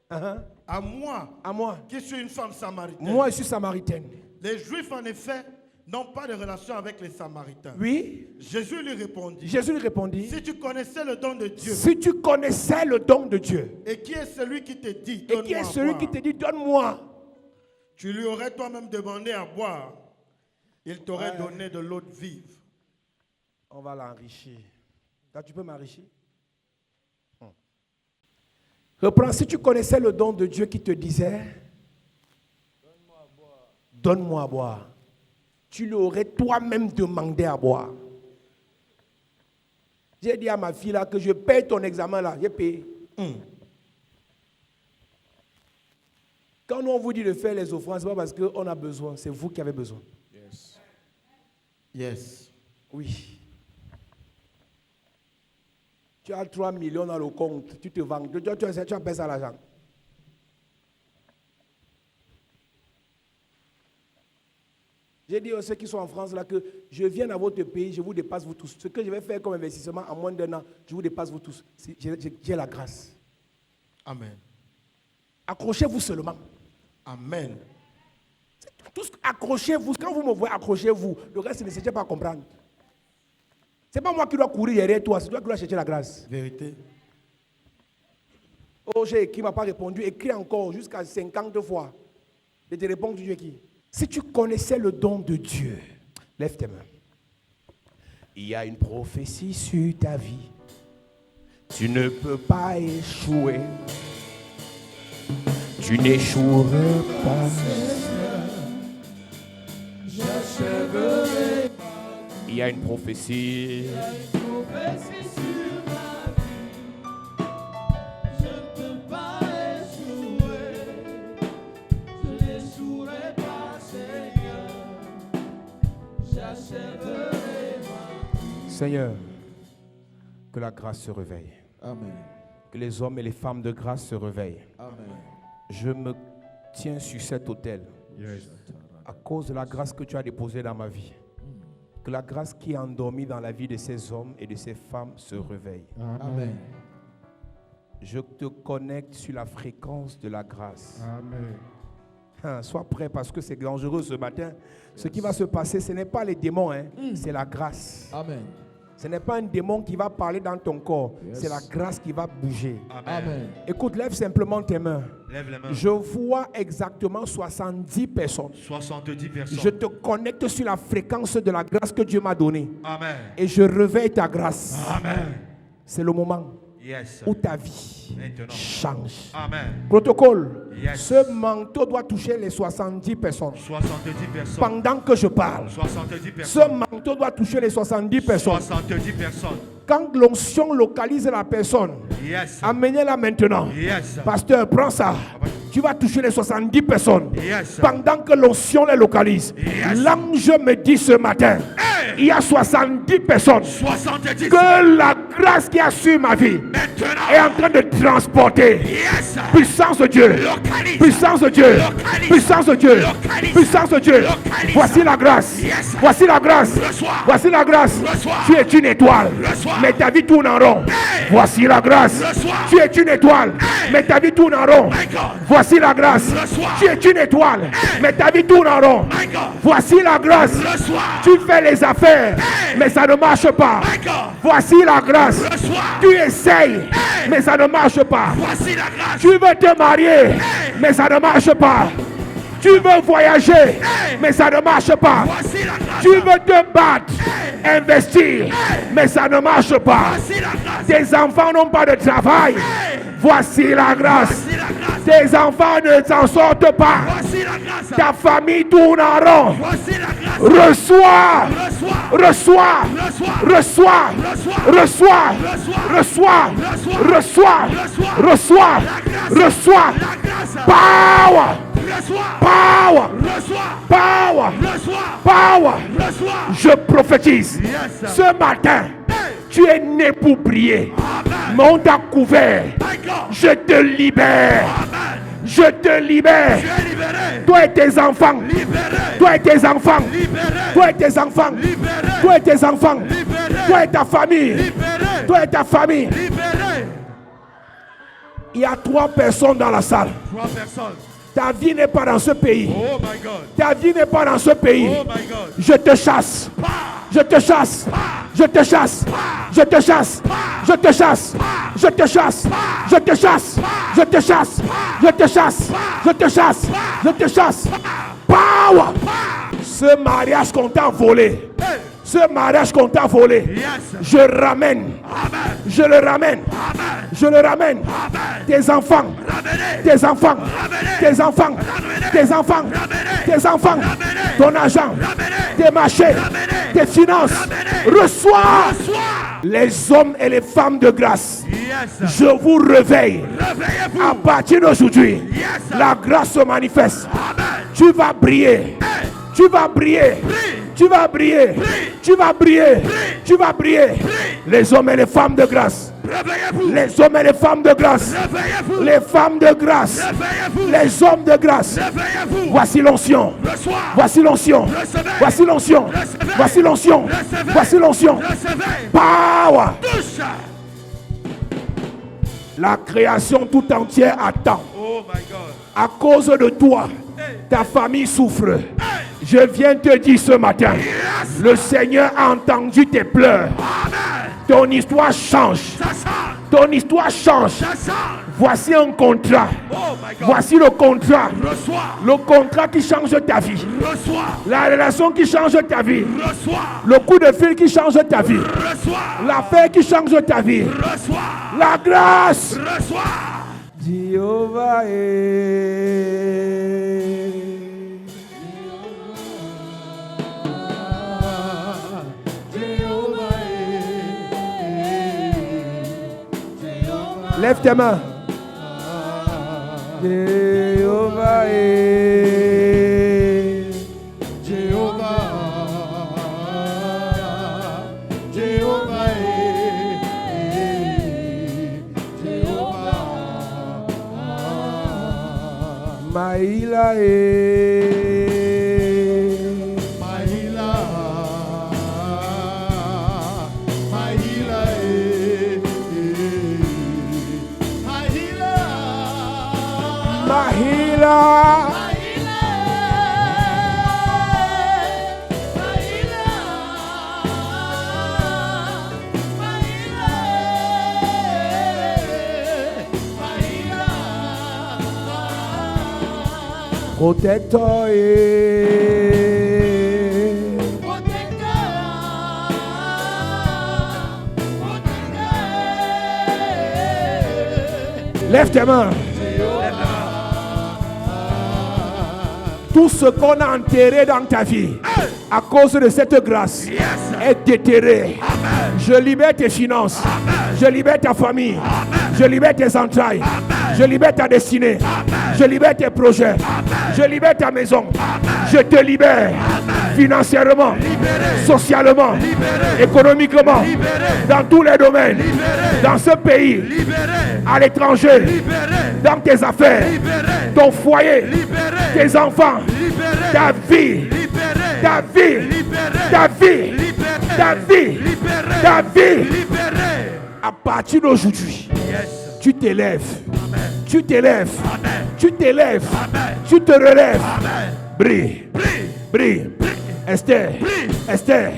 À moi, qui suis une femme samaritaine. Moi, je suis samaritaine. Les juifs, en effet, n'ont pas de relation avec les samaritains. Oui. Jésus lui répondit. Si tu connaissais le don de Dieu. Si tu connaissais le don de Dieu. Et qui est celui qui te dit, donne-moi à boire. Tu lui aurais toi-même demandé à boire. Il t'aurait donné de l'eau vive. On va l'enrichir. Là, tu peux m'enrichir? Reprends, si tu connaissais le don de Dieu qui te disait, donne-moi à boire, tu l'aurais toi-même demandé à boire. J'ai dit à ma fille là que je paye ton examen là, j'ai payé. Quand nous on vous dit de faire les offrandes, ce n'est pas parce qu'on a besoin, c'est vous qui avez besoin. Yes. Yes. Oui. Tu as 3 millions dans le compte, tu te vends, tu appelles ça l'argent. J'ai dit à ceux qui sont en France là que je viens dans votre pays, je vous dépasse vous tous. Ce que je vais faire comme investissement en moins d'un an, je vous dépasse vous tous. J'ai la grâce. Amen. Accrochez-vous seulement. Amen. Accrochez-vous. Quand vous me voyez, accrochez-vous. Le reste, ne cherchez pas à comprendre. Ce n'est pas moi qui dois courir derrière toi, c'est toi qui dois chercher la grâce. Vérité. Oh, j'ai écrit, il ne m'a pas répondu. Écris encore jusqu'à 50 fois. Je te réponds, tu es qui? Si tu connaissais le don de Dieu, lève tes mains. Il y a une prophétie sur ta vie. Tu ne peux pas échouer. Tu n'échoueras pas. J'achèverai. Il y a une prophétie. Seigneur, que la grâce se réveille. Amen. Que les hommes et les femmes de grâce se réveillent. Amen. Je me tiens sur cet autel à cause de la grâce que tu as déposée dans ma vie. Que la grâce qui est endormie dans la vie de ces hommes et de ces femmes se réveille. Amen. Je te connecte sur la fréquence de la grâce. Amen. Sois prêt parce que c'est dangereux ce matin. Ce qui va se passer, ce n'est pas les démons, c'est la grâce. Amen. Ce n'est pas un démon qui va parler dans ton corps, Yes. c'est la grâce qui va bouger. Amen. Écoute, lève simplement tes mains. Lève les mains. Je vois exactement 70 personnes. 70 personnes. Je te connecte sur la fréquence de la grâce que Dieu m'a donnée. Amen. Et je réveille ta grâce. Amen. C'est le moment Yes. où ta vie Maintenant. change. Amen. Protocole. Yes. Ce manteau doit toucher les 70 personnes. 70 personnes. Pendant que je parle. 70 Ce personnes. manteau doit toucher les 70 personnes. 70 personnes. Quand l'onction localise la personne, Yes. amenez-la maintenant. Yes. Pasteur, prends ça. Tu vas toucher les 70 personnes. Yes. Pendant que l'onction les localise. Yes. L'ange me dit ce matin, Hey. il y a 70 personnes 70. que la grâce qui a sur ma vie Maintenant. est en train de transporter. Yes. Puissance de Dieu. Localise. Puissance de Dieu. Localise. Puissance de Dieu. Localise. Puissance de Dieu. Localise. Voici la grâce. Yes. Voici la grâce. Reçois. Voici la grâce. Reçois. Tu es une étoile. Reçois. Mais ta vie tourne en rond. Hey. Voici la grâce. Reçois. Tu es une étoile. Hey. Mais ta vie tourne en rond. My God. Voici la grâce. Reçois. Tu es une étoile. Hey. Mais ta vie tourne en rond. My God. Voici la grâce. Reçois. Tu fais les affaires. Hey. Mais ça ne marche pas. My God. Voici la grâce. Reçois. Tu essayes. Hey. Mais ça ne marche pas. Voici la grâce. Tu veux te marier, mais ça ne marche pas. Tu veux voyager, mais ça ne marche pas. Voici la grâce. Tu veux te battre, investir, mais ça ne marche pas. Voici la grâce. Tes enfants n'ont pas de travail. Voici la grâce. Voici la grâce. Tes enfants ne s'en sortent pas. Voici la grâce. Ta famille tourne en rond. Voici la grâce. Reçois, Reçois. reçois, reçois, reçois, reçois, reçois, reçois, reçois. La grâce. Power, Reçois. power, Reçois. power, Reçois. power. Reçois. Je prophétise. Yes. Ce matin, tu es né pour prier. Amen. Mais on t'a couvert. My God. Je te libère. Amen. Je te libère. Tu es libéré. Toi et tes enfants. Libéré. Toi et tes enfants. Libéré. Toi et tes enfants. Libéré. Toi et tes enfants. Libéré. Toi et ta famille. Libéré. Toi et ta famille. Libéré. Il y a 3 personnes dans la salle. 3 personnes. Ta vie n'est pas dans ce pays. Oh my God. Ta vie n'est pas dans ce pays. Oh my God. Je te chasse. Je te chasse. Je te chasse. Je te chasse. Je te chasse. Je te chasse. Je te chasse. Je te chasse. Je te chasse. Je te chasse. Je te chasse. Power. Ce mariage qu'on t'a volé. Hey. Ce mariage qu'on t'a volé. Yes. Je ramène. Amen. Je le ramène. Amen. Je le ramène. Amen. Tes enfants. Ramenez. Tes enfants. Ramenez. Tes enfants. Ramenez. Tes enfants. Ramenez. Tes enfants. Ramenez. Ton argent. Ramenez. Tes marchés. Ramenez. Tes finances. Ramenez. Reçois. Reçois. Les hommes et les femmes de grâce. Yes. Je vous réveille. Réveillez-vous. À partir d'aujourd'hui, Yes. la grâce se manifeste. Amen. Tu vas briller. Hey. Tu vas briller. Prie. Tu vas briller. Prie. Tu vas briller. Prie. Tu vas briller. Prie. Les hommes et les femmes de grâce. Réveillez-vous. Les hommes et les femmes de grâce. Réveillez-vous. Les femmes de grâce. Réveillez-vous. Les hommes de grâce. Réveillez-vous. Voici l'onction. Reçois. Voici l'onction. Recevez. Voici l'onction. Recevez. Voici l'onction. Recevez. Voici l'onction. Recevez. Power. Touche. La création tout entière attend. Oh my God. À cause de toi, Hey. ta famille souffre. Hey. Je viens te dire ce matin, Yes. le Seigneur a entendu tes pleurs. Amen. Ton histoire change. Ça change. Ton histoire change. Ça change. Voici un contrat. Oh my God. Voici le contrat. Reçois. Le contrat qui change ta vie. Reçois. La relation qui change ta vie. Reçois. Le coup de fil qui change ta vie. Reçois. L'affaire qui change ta vie. Reçois. La grâce. Reçois. Jéhovah Lève tes mains. Jéhovah Maïla Mahila Protector Lève tes mains. Tout ce qu'on a enterré dans ta vie à cause de cette grâce est déterré. Je libère tes finances. Je libère ta famille. Je libère tes entrailles. Je libère ta destinée. Je libère tes projets. Je libère ta maison. Je te libère financièrement, socialement, économiquement, dans tous les domaines, dans ce pays, à l'étranger, dans tes affaires, ton foyer, tes enfants, ta vie, ta vie, ta vie, ta vie, ta vie. À partir d'aujourd'hui, tu t'élèves, tu t'élèves, tu t'élèves, tu te relèves. Brille, brille. Esther, Esther,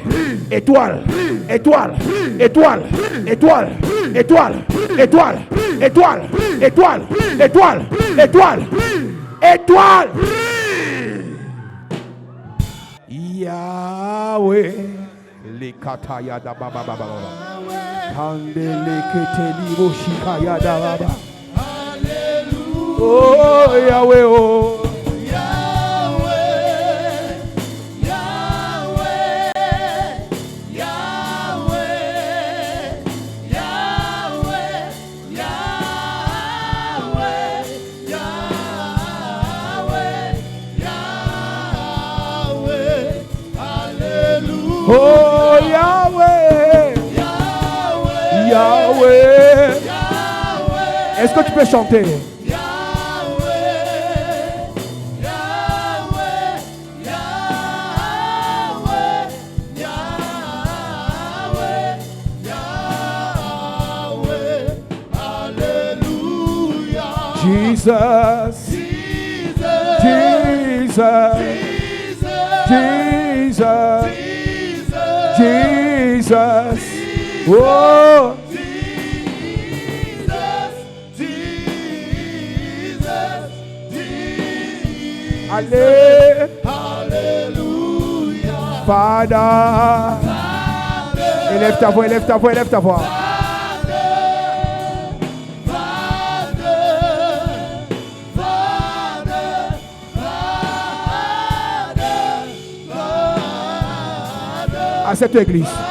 étoile, étoile, étoile, étoile, étoile, étoile, étoile, étoile, étoile, étoile, étoile. Yahweh, les kataya da baba baba baba, kandele keteli boshikaya da baba. Oh Yahweh, oh. Oh Yahweh, Yahweh, Yahweh. Est-ce que tu peux chanter? Jesus, Jesus, Jesus, Jesus, oh, Alléluia. Father. Élève ta voix, élève ta voix, élève ta voix. À cette église.